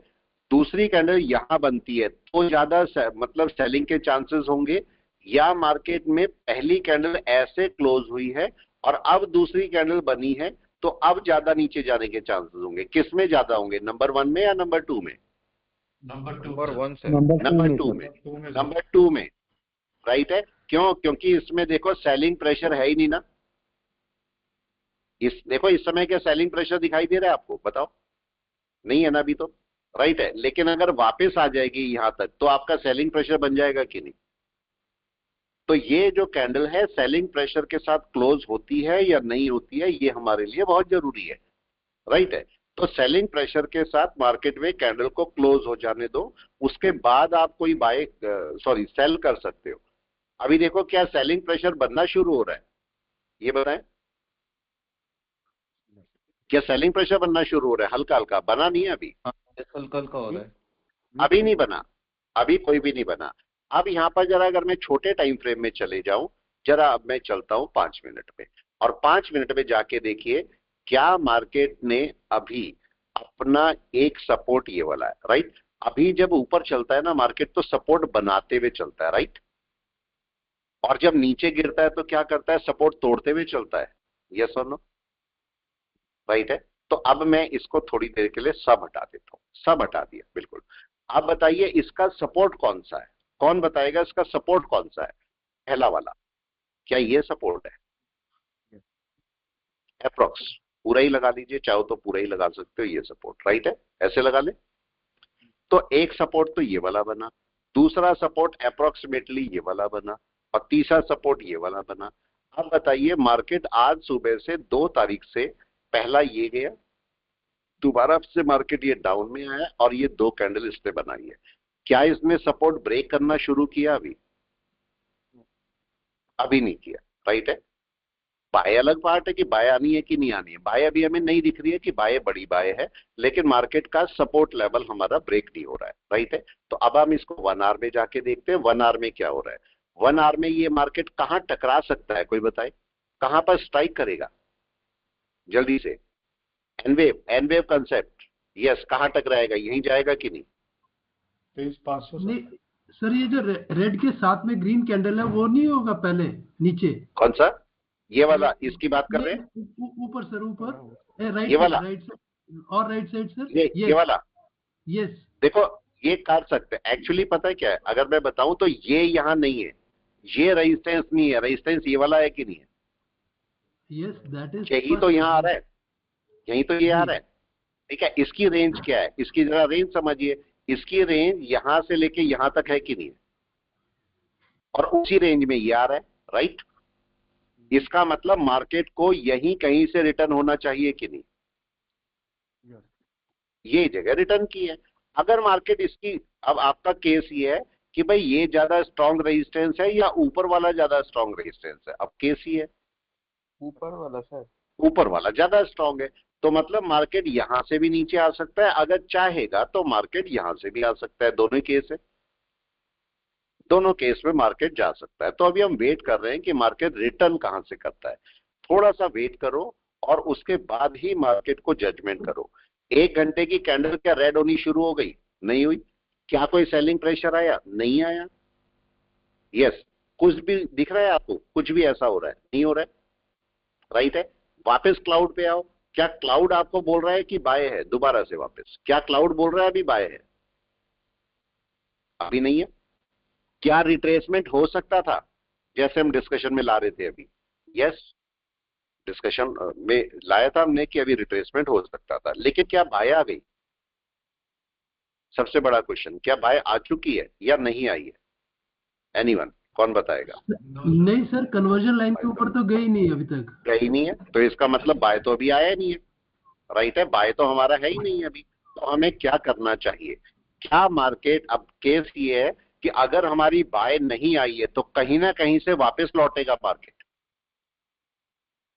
दूसरी कैंडल यहां बनती है तो ज्यादा मतलब सेलिंग के चांसेस होंगे, या मार्केट में पहली कैंडल ऐसे क्लोज हुई है और अब दूसरी कैंडल बनी है तो अब ज्यादा नीचे जाने के चांसेस होंगे? किस में ज्यादा होंगे, नंबर 1 में या नंबर 2 में? नंबर 1 से। नंबर 2 में, नंबर 2 में, राइट है। क्यों? क्योंकि इसमें देखो सेलिंग प्रेशर है ही नहीं ना। इस देखो इस समय क्या सेलिंग प्रेशर दिखाई दे रहा है आपको? बताओ, नहीं है ना अभी तो, राइट है। लेकिन अगर वापस आ जाएगी यहां तक तो आपका सेलिंग प्रेशर बन जाएगा कि नहीं? तो ये जो कैंडल है सेलिंग प्रेशर के साथ क्लोज होती है या नहीं होती है, ये हमारे लिए बहुत जरूरी है, राइट है। तो सेलिंग प्रेशर के साथ मार्केट में कैंडल को क्लोज हो जाने दो, उसके बाद आप कोई बाय सेल कर सकते हो। अभी देखो क्या सेलिंग प्रेशर बनना शुरू हो रहा है? ये बताएं, क्या सेलिंग प्रेशर बनना शुरू हो रहा है? हल्का हल्का बना नहीं है अभी, कल का हो रहा है। अभी नहीं बना, अभी कोई भी नहीं बना। अब यहां पर जरा अगर मैं छोटे टाइम फ्रेम में चले जाऊं, जरा अब मैं चलता हूं 5 मिनट में, और 5 मिनट में जाके देखिए क्या मार्केट ने अभी अपना एक सपोर्ट ये वाला है, राइट। अभी जब ऊपर चलता है ना मार्केट तो सपोर्ट बनाते हुए चलता है, राइट, और जब नीचे गिरता है तो क्या करता है, सपोर्ट तोड़ते हुए चलता है। यस और नो, राइट है। तो अब मैं इसको थोड़ी देर के लिए सब हटा देता हूं, सब हटा दिया बिल्कुल। अब बताइए इसका सपोर्ट कौन सा है? कौन बताएगा इसका सपोर्ट कौन सा है? पहला वाला, क्या ये सपोर्ट है? अप्रोक्स पूरा ही लगा लीजिए, चाहो तो पूरा ही लगा सकते हो, ये सपोर्ट, राइट है, ऐसे लगा ले। तो एक सपोर्ट तो ये वाला बना, दूसरा सपोर्ट अप्रोक्सीमेटली ये वाला बना, और तीसरा सपोर्ट ये वाला बना। अब बताइए मार्केट आज सुबह से 2 तारीख से पहला ये गया, दोबारा से मार्केट ये डाउन में आया और ये 2 कैंडल इसने बनाई है। क्या इसने सपोर्ट ब्रेक करना शुरू किया? अभी नहीं किया, राइट है। बाय अलग बात है कि बाय आनी है कि नहीं आनी है, बाय अभी हमें नहीं दिख रही है कि बाय बड़ी बाय है, लेकिन मार्केट का सपोर्ट लेवल हमारा ब्रेक नहीं हो रहा है, राइट है। तो अब हम इसको 1 आवर में जाके देखते हैं 1 आवर में क्या हो रहा है। 1 आवर में ये मार्केट कहां टकरा सकता है, कोई बताए कहां पर स्ट्राइक करेगा जल्दी से? एनवेव कंसेप्ट, यस, कहां टकराएगा? यहीं जाएगा कि नहीं? नहीं सर, ये जो रेड के साथ में ग्रीन कैंडल है वो नहीं होगा पहले नीचे? कौन सा? ये वाला इसकी बात कर रहे हैं? ऊपर सर, ऊपर राइट, ये वाला, राइट साइड और राइट साइड सर, ये वाला, यस। देखो ये कर सकते हैं एक्चुअली, पता है क्या है, अगर मैं बताऊं तो ये यहां नहीं है, ये रेजिस्टेंस नहीं है, रेजिस्टेंस ये वाला है कि नहीं है? यस, दैट इज यही तो यहाँ आ रहा है, यही तो ये आ रहा है, ठीक है। इसकी रेंज क्या है, इसकी जरा रेंज समझिए, इसकी रेंज यहां से लेके यहां तक है कि नहीं है, और उसी रेंज में ये आ रहा है, राइट। इसका मतलब मार्केट को यहीं कहीं से रिटर्न होना चाहिए कि नहीं? ये जगह रिटर्न की है। अगर मार्केट इसकी, अब आपका केस ये है कि भाई ये ज्यादा स्ट्रॉन्ग रेजिस्टेंस है या ऊपर वाला ज्यादा स्ट्रॉन्ग रेजिस्टेंस है, अब केस ही है, ऊपर वाला सर, ऊपर वाला ज्यादा स्ट्रांग है। तो मतलब मार्केट यहां से भी नीचे आ सकता है, अगर चाहेगा तो मार्केट यहां से भी आ सकता है। दोनों केस है, दोनों केस में मार्केट जा सकता है। तो अभी हम वेट कर रहे हैं कि मार्केट रिटर्न कहां से करता है। थोड़ा सा वेट करो और उसके बाद ही मार्केट को जजमेंट करो। 1 घंटे की कैंडल क्या रेड होनी शुरू हो गई? नहीं हुई। क्या कोई सेलिंग प्रेशर आया? नहीं आया। यस, कुछ भी दिख रहा है आपको? कुछ भी ऐसा हो रहा है? नहीं हो रहा है, राइट है। वापस क्लाउड पे आओ। क्या क्लाउड आपको बोल रहा है कि बाय है? दोबारा से वापस, क्या क्लाउड बोल रहा है अभी बाय है? अभी नहीं है। क्या रिट्रेसमेंट हो सकता था जैसे हम डिस्कशन में ला रहे थे अभी? यस, डिस्कशन में लाया था हमने कि अभी रिट्रेसमेंट हो सकता था, लेकिन क्या बाय आ गई? सबसे बड़ा क्वेश्चन, क्या बाय आ चुकी है या नहीं आई है? एनीवन, कौन बताएगा? नहीं सर, कन्वर्जन लाइन के ऊपर तो गई नहीं अभी तक। गई नहीं है, तो इसका मतलब बाय तो अभी आया नहीं है, राइट है। बाय तो हमारा है ही नहीं अभी। तो हमें क्या करना चाहिए? क्या मार्केट, अब केस ये है कि अगर हमारी बाय नहीं आई है तो कहीं ना कहीं से वापस लौटेगा मार्केट,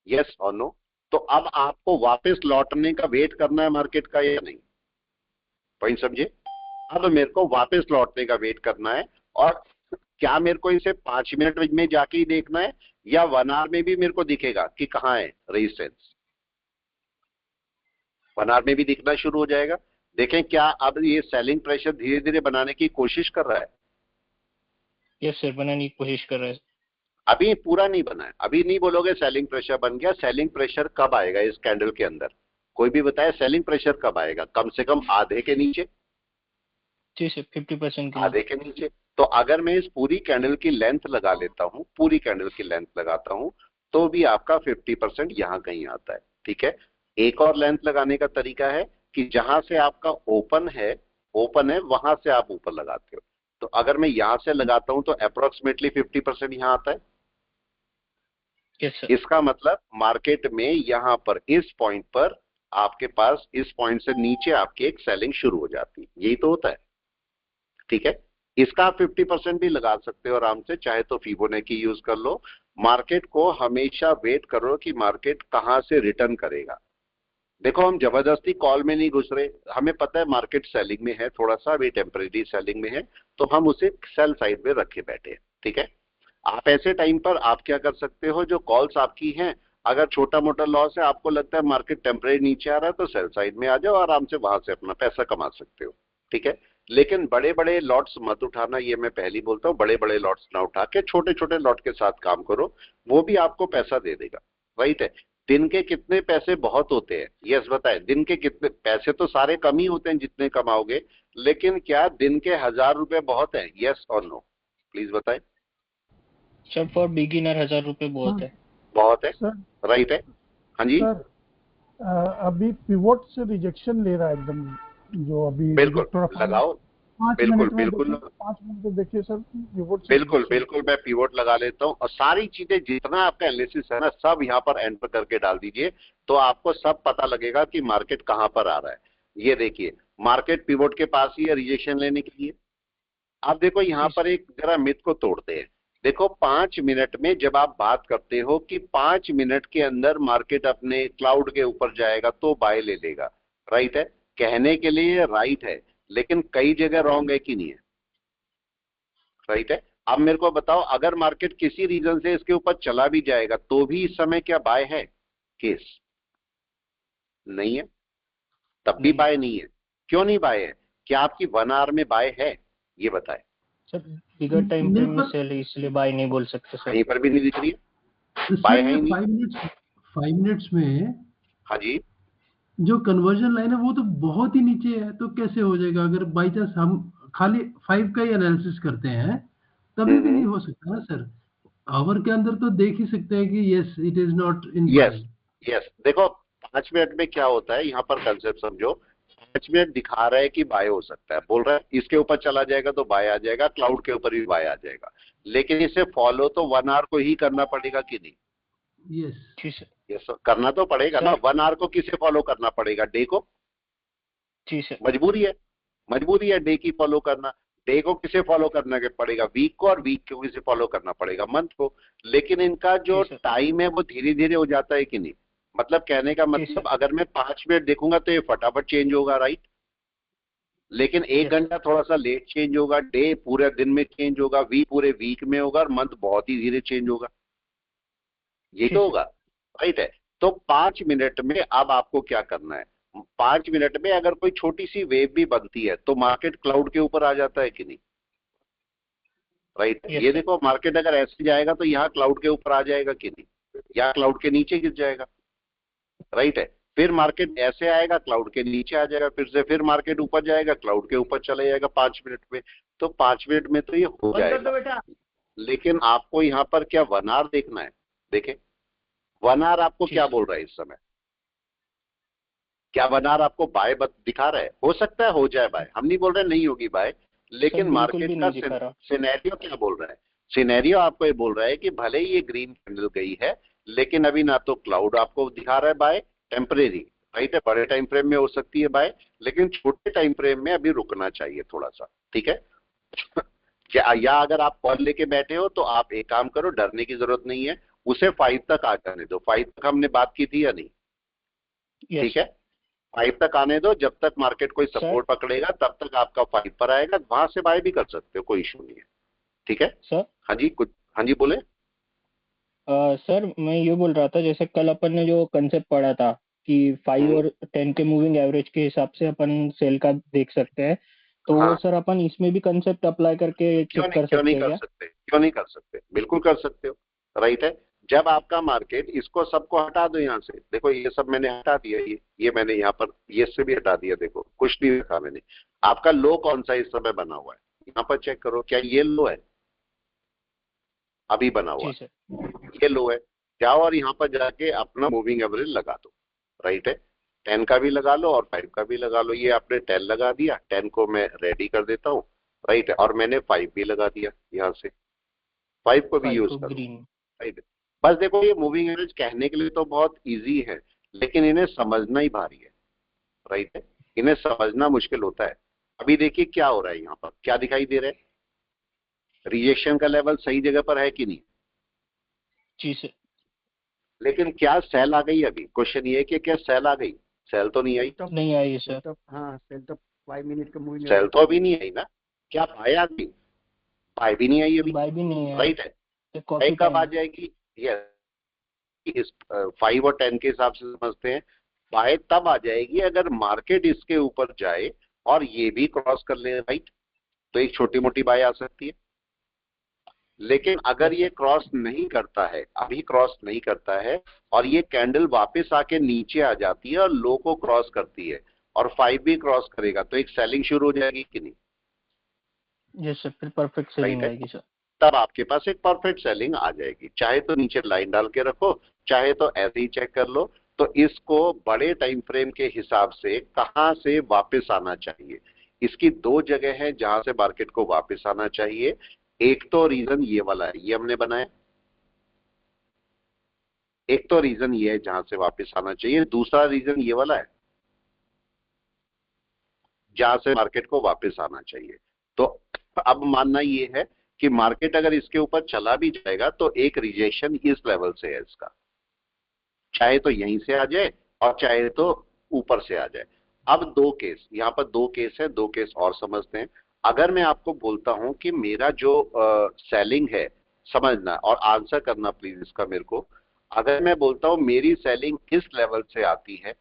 यस और नो? तो अब आपको वापस लौटने का वेट करना है मार्केट का या नहीं? पॉइंट समझे? अब मेरे को वापस लौटने का वेट करना है। और क्या मेरे को इसे 5 मिनट में जाके ही देखना है या 1 आवर में भी मेरे को दिखेगा कि कहां है रेजिस्टेंस? 1 आवर में भी दिखना शुरू हो जाएगा। देखें, क्या अब ये सेलिंग प्रेशर धीरे धीरे बनाने की कोशिश कर रहा है? यस सर, बनाने की कोशिश कर रहा है। अभी पूरा नहीं बना है। अभी नहीं बोलोगे सेलिंग प्रेशर बन गया। सेलिंग प्रेशर कब आएगा इस कैंडल के अंदर? कोई भी बताए सेलिंग प्रेशर कब आएगा? कम से कम आधे के नीचे। जी सर, 50% के आधे के नीचे। तो अगर मैं इस पूरी कैंडल की लेंथ लगा लेता हूं, पूरी कैंडल की लेंथ लगाता हूं, तो भी आपका 50% यहां कहीं आता है। ठीक है। एक और लेंथ लगाने का तरीका है कि जहां से आपका ओपन है वहां से आप ऊपर लगाते हो। तो अगर मैं यहां से लगाता हूं तो अप्रोक्सीमेटली 50% यहां आता है। Yes sir. इसका मतलब मार्केट में यहां पर इस पॉइंट पर आपके पास, इस पॉइंट से नीचे आपकी एक सेलिंग शुरू हो जाती है। यही तो होता है। ठीक है। इसका आप 50% भी लगा सकते हो आराम से, चाहे तो फिबोनाची यूज कर लो। मार्केट को हमेशा वेट करो कि मार्केट कहां से रिटर्न करेगा। देखो, हम जबरदस्ती कॉल में नहीं घुस रहे। हमें पता है मार्केट सेलिंग में है, थोड़ा सा भी टेम्परेरी सेलिंग में है, तो हम उसे सेल साइड में रखे बैठे हैं। ठीक है। आप ऐसे टाइम पर आप क्या कर सकते हो, जो कॉल्स आपकी हैं, अगर छोटा मोटा लॉस है, आपको लगता है मार्केट टेम्परेरी नीचे आ रहा है, तो सेल साइड में आ जाओ, आराम से वहां से अपना पैसा कमा सकते हो। ठीक है। लेकिन बड़े बड़े लॉट्स मत उठाना, ये मैं पहले बोलता हूँ। बड़े बड़े लॉट्स ना उठा के छोटे छोटे लॉट के साथ काम करो, वो भी आपको पैसा दे देगा। राइट है। दिन के कितने पैसे बहुत होते हैं? यस बताए, दिन के कितने पैसे? तो सारे कम ही होते हैं जितने कमाओगे, लेकिन क्या दिन के 1000 रुपए बहुत है? यस और नो, प्लीज बताए। सर फॉर बिगिनर 1000 रुपये बहुत है। बहुत है, सर राइट है। हाँ जी, सर अभी पिवोट से रिजेक्शन ले रहा है एकदम, जो अभी बिल्कुल थोड़ा लगाओ। 5 बिल्कुल मिनट में बिल्कुल देखिए, 5 मिनट में देखिए सर, पिवोट से बिल्कुल rejection। बिल्कुल मैं पिवोट लगा लेता हूँ, और सारी चीजें जितना आपका एनालिसिस है ना, सब यहाँ पर एंटर करके डाल दीजिए, तो आपको सब पता लगेगा कि मार्केट कहाँ पर आ रहा है। ये देखिए, मार्केट पिवोट के पास ही है रिजेक्शन लेने के लिए। आप देखो यहाँ पर एक जरा मिथ को तोड़ते हैं। देखो, 5 मिनट में जब आप बात करते हो कि 5 मिनट के अंदर मार्केट अपने क्लाउड के ऊपर जाएगा तो बाय ले लेगा, राइट है। कहने के लिए राइट है, लेकिन कई जगह रॉन्ग है कि नहीं है? राइट है। अब मेरे को बताओ, अगर मार्केट किसी रीजन से इसके ऊपर चला भी जाएगा तो भी इस समय क्या बाय है? केस नहीं है, तब भी बाय नहीं है। क्यों नहीं बाय है? क्या आपकी 1 आवर में बाय है? ये बताए। सर बिगर टाइम फ्रेम में सेल है, इसलिए बाय नहीं बोल सकते सर। कहीं पर भी नहीं दिख रही है, सर बाय है ये ही नहीं। 5 मिनट्स में हाँ जी, जो कन्वर्जन लाइन है वो तो बहुत ही नीचे है, तो कैसे हो जाएगा? अगर बाई चांस हम खाली 5 का ही एनालिसिस करते हैं तभी भी नहीं हो सकता ना सर। आवर के अंदर तो देख ही सकते हैं कि yes it is not in yes yes. देखो, 5 मिनट में क्या होता है, यहाँ पर कंसेप्ट समझो। 5 मिनट दिखा रहा है कि बाय हो सकता है, बोल रहा है इसके ऊपर चला जाएगा तो बाय आ जाएगा, क्लाउड के ऊपर भी बाय आ जाएगा, लेकिन इसे फॉलो तो 1 आवर को ही करना पड़ेगा कि नहीं? यस यस, करना तो पड़ेगा ना। 1 आवर को किसे फॉलो करना पड़ेगा? डे को। जी सर। मजबूरी है, मजबूरी है डे की फॉलो करना। डे को किसे फॉलो करना के पड़ेगा, वीक को, और वीक को किसे फॉलो करना पड़ेगा, मंथ को। लेकिन इनका जो जी सर। टाइम है वो धीरे धीरे हो जाता है कि नहीं, मतलब कहने का जी मतलब सर। अगर मैं 5 मिनट देखूंगा तो ये फटाफट चेंज होगा, राइट। लेकिन 1 Yes, sir. घंटा थोड़ा सा लेट चेंज होगा, डे पूरे दिन में चेंज होगा, वीक पूरे वीक में होगा, और मंथ बहुत ही धीरे चेंज होगा। ये जी तो सर। होगा, राइट है। तो 5 मिनट में अब आपको क्या करना है, 5 मिनट में अगर कोई छोटी सी वेव भी बनती है तो मार्केट क्लाउड के ऊपर आ जाता है कि नहीं, राइट। Yes, ये sir. देखो मार्केट अगर ऐसे जाएगा तो यहाँ क्लाउड के ऊपर आ जाएगा कि नहीं, या क्लाउड के नीचे गिर जाएगा, राइट है। फिर मार्केट ऐसे आएगा, क्लाउड के नीचे आ जाएगा, फिर से फिर मार्केट ऊपर जाएगा, क्लाउड के ऊपर चला जाएगा 5 मिनट में। तो 5 मिनट में तो ये हो जाएगा। लेकिन आपको यहाँ पर क्या 1 आवर देखना है, देखें 1 आवर आपको जी क्या सर। बोल रहा है इस समय, क्या 1 आवर आपको बाय दिखा रहा है, हो सकता है हो जाए बाय, हम नहीं बोल रहे नहीं होगी बाय, लेकिन बिल्कुल मार्केट भी का नहीं दिखा रहा। सिनेरियो क्या बोल रहा है, सिनेरियो आपको ये बोल रहा है कि भले ही ये ग्रीन कैंडल गई है, लेकिन अभी ना तो क्लाउड आपको दिखा रहा है बाय, टेम्परेरी, राइट है, बड़े टाइम फ्रेम में हो सकती है बाय, लेकिन छोटे टाइम फ्रेम में अभी रुकना चाहिए थोड़ा सा, ठीक है। या अगर आप कॉल लेके बैठे हो तो आप एक काम करो, डरने की जरूरत नहीं है, उसे 5 तक आ जाने दो, 5 तक हमने बात की थी या नहीं, Yes, ठीक है। 5 तक आने दो, जब तक मार्केट कोई Sir. सपोर्ट पकड़ेगा तब तक आपका 5 पर आएगा, वहां से बाय भी कर सकते हो, कोई इशू नहीं है, ठीक है। सर। हाँ जी, कुछ, हाँ जी बोले। सर मैं ये बोल रहा था, जैसे कल अपन ने जो कंसेप्ट पढ़ा था कि 5 और 10 के मूविंग एवरेज के हिसाब से अपन सेल का देख सकते हैं, तो हाँ। वो सर अपन इसमें भी कंसेप्ट अप्लाई करके चेक कर क्यों सकते नहीं हैं कर क्या? सकते, क्यों नहीं कर सकते, बिल्कुल कर सकते हो, राइट है। जब आपका मार्केट, इसको सबको हटा दो यहाँ से, देखो ये सब मैंने हटा दिया, ये मैंने यहाँ पर ये से भी हटा दिया, देखो कुछ नहीं रखा मैंने। आपका लो कौन सा इस समय बना हुआ है, यहाँ पर चेक करो, क्या ये लो है अभी बना हुआ, जी सर। ये लो है, जाओ और यहाँ पर जाके अपना मूविंग एवरेज लगा दो, राइट है। 10 का भी लगा लो और 5 का भी लगा लो, ये आपने 10 लगा दिया, 10 को मैं रेडी कर देता हूँ, राइट है, और मैंने 5 भी लगा दिया, यहाँ से 5 को भी 5 यूज को करो, ग्रीन। राइट। बस देखो ये मूविंग एवरेज कहने के लिए तो बहुत इजी है, लेकिन इन्हें समझना ही भारी है, राइट है, इन्हें समझना मुश्किल होता है। अभी देखिए क्या हो रहा है, यहाँ पर क्या दिखाई दे रहा है, रिजेक्शन का लेवल सही जगह पर है कि नहीं, जी सर। लेकिन क्या सेल आ गई, अभी क्वेश्चन ये है कि क्या सेल आ गई, सेल तो नहीं आई, नहीं आई सर। हाँ सेल तो 5 मिनट का मूविंग सेल तो अभी नहीं आई ना, क्या बाय आ गई, बाय भी नहीं आई अभी, बाय भी नहीं है, राइट है। बाय कॉफी कब आ टाइम। जाएगी, ये इस 5 और 10 के हिसाब से समझते हैं, बाय तब आ जाएगी अगर मार्केट इसके ऊपर जाए और ये भी क्रॉस कर ले, राइट, तो एक छोटी मोटी बाय आ सकती है। लेकिन अगर ये क्रॉस नहीं करता है, अभी क्रॉस नहीं करता है, और ये कैंडल वापस आके नीचे आ जाती है और लो को क्रॉस करती है और 5 भी क्रॉस करेगा, तो एक सेलिंग शुरू हो जाएगी कि नहीं, यस सर, फिर परफेक्ट सेलिंग है। आएगी सर। तब आपके पास एक परफेक्ट सेलिंग आ जाएगी, चाहे तो नीचे लाइन डाल के रखो, चाहे तो ऐसे ही चेक कर लो। तो इसको बड़े टाइम फ्रेम के हिसाब से कहां से वापस आना चाहिए, इसकी 2 जगह है जहां से मार्केट को वापस आना चाहिए। एक तो रीजन ये वाला है, ये हमने बनाया, एक तो रीजन ये है जहां से वापस आना चाहिए, दूसरा रीजन ये वाला है जहां से मार्केट को वापस आना चाहिए। तो अब मानना ये है कि मार्केट अगर इसके ऊपर चला भी जाएगा तो एक रिजेक्शन इस लेवल से है इसका, चाहे तो यहीं से आ जाए और चाहे तो ऊपर से आ जाए। अब 2 केस, यहाँ पर 2 केस है, 2 केस और समझते हैं। अगर मैं आपको बोलता हूं कि मेरा जो सेलिंग है, समझना और आंसर करना प्लीज इसका मेरे को, अगर मैं बोलता हूं मेरी सेलिंग इस लेवल से आती है,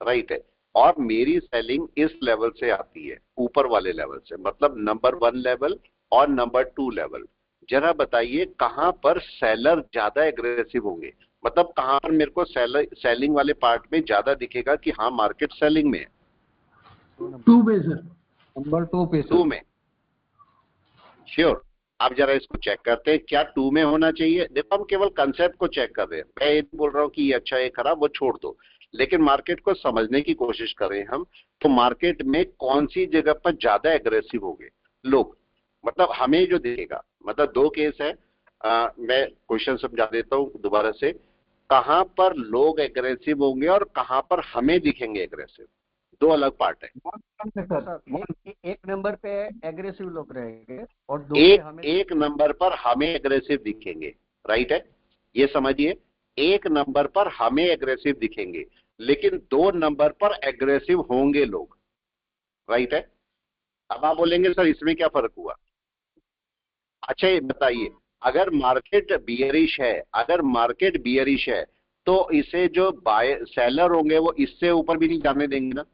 राइट है, और मेरी सेलिंग इस लेवल से आती है, ऊपर वाले लेवल से, मतलब नंबर 1 लेवल और नंबर 2 लेवल, जरा बताइए कहां पर सेलर ज्यादा एग्रेसिव होंगे, मतलब कहां पर मेरे को सेलिंग वाले पार्ट में ज्यादा दिखेगा कि हाँ मार्केट सेलिंग में है, 2 पे सर। नंबर 2 पे 2 में, श्योर। आप जरा इसको चेक करते हैं क्या 2 में होना चाहिए। देखो हम केवल कंसेप्ट को चेक कर रहे हैं, मैं ये बोल रहा हूँ कि ये अच्छा है खराब, वो छोड़ दो, लेकिन मार्केट को समझने की कोशिश कर रहे हैं हम। तो मार्केट में कौन सी जगह पर ज्यादा एग्रेसिव होंगे लोग, मतलब हमें जो दिखेगा, मतलब 2 केस है। मैं क्वेश्चन समझा देता हूँ दोबारा से, कहां पर लोग एग्रेसिव होंगे और कहां पर हमें दिखेंगे एग्रेसिव, दो अलग पार्ट है। सर एक नंबर पे एग्रेसिव लोग रहेंगे और दो पे हमें एक नंबर पर हमें एग्रेसिव दिखेंगे, राइट है, ये समझिए। एक नंबर पर हमें एग्रेसिव दिखेंगे, लेकिन 2 नंबर पर एग्रेसिव होंगे लोग, राइट है। अब आप बोलेंगे सर इसमें क्या फर्क हुआ? अच्छा ये बताइए, अगर मार्केट बियरिश है, अगर मार्केट बियरिश है तो इसे जो बाय सेलर होंगे वो इससे ऊपर भी नहीं जाने देंगे ना,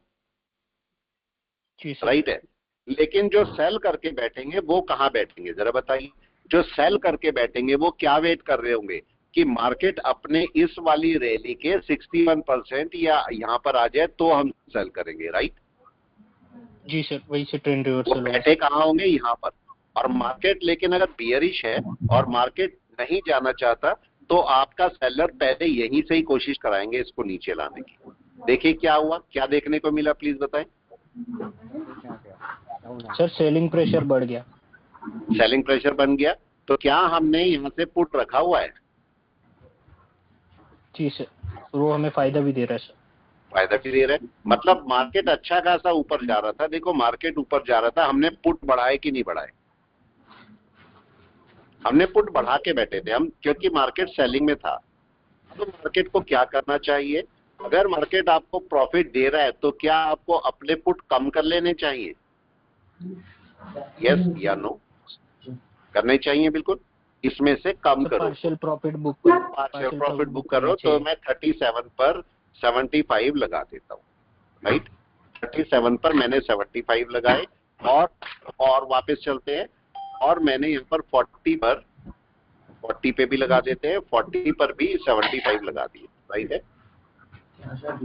राइट है। लेकिन जो सेल करके बैठेंगे वो कहां बैठेंगे जरा बताइए? जो सेल करके बैठेंगे वो क्या वेट कर रहे होंगे कि मार्केट अपने इस वाली रैली के 61% या यहां पर आ जाए तो हम सेल करेंगे, राइट? जी सर, वही से ट्रेंड रिवर्सल बैठे कहाँ होंगे? यहाँ पर। और मार्केट लेकिन अगर बियरिश है और मार्केट नहीं जाना चाहता तो आपका सेलर पहले यहीं से ही कोशिश कराएंगे इसको नीचे लाने की। देखिए क्या हुआ, क्या देखने को मिला, प्लीज बताएं। सर सेलिंग प्रेशर बढ़ गया। सेलिंग प्रेशर बन गया, तो क्या हमने यहाँ से पुट रखा हुआ है? जी सर, वो हमें फायदा भी दे रहा है सर। फायदा भी दे रहा है, मतलब मार्केट अच्छा खासा ऊपर जा रहा था। देखो मार्केट ऊपर जा रहा था, हमने पुट बढ़ाए कि नहीं बढ़ाए? हमने पुट बढ़ा के बैठे थे हम, क्योंकि मार्केट सेलिंग में था। तो मार्केट को क्या करना चाहिए? अगर मार्केट आपको प्रॉफिट दे रहा है तो क्या आपको अपने पुट कम कर लेने चाहिए? यस या नो? करने चाहिए बिल्कुल। इसमें से कम करो, partial profit book partial profit book करो। तो मैं 37 पर 75 लगा देता हूँ, राइट। 37 पर मैंने 75 लगाए और वापस चलते हैं। और मैंने यहाँ पर 40 पे भी लगा देते हैं, 40 पर भी 75 लगा दिए, राइट है।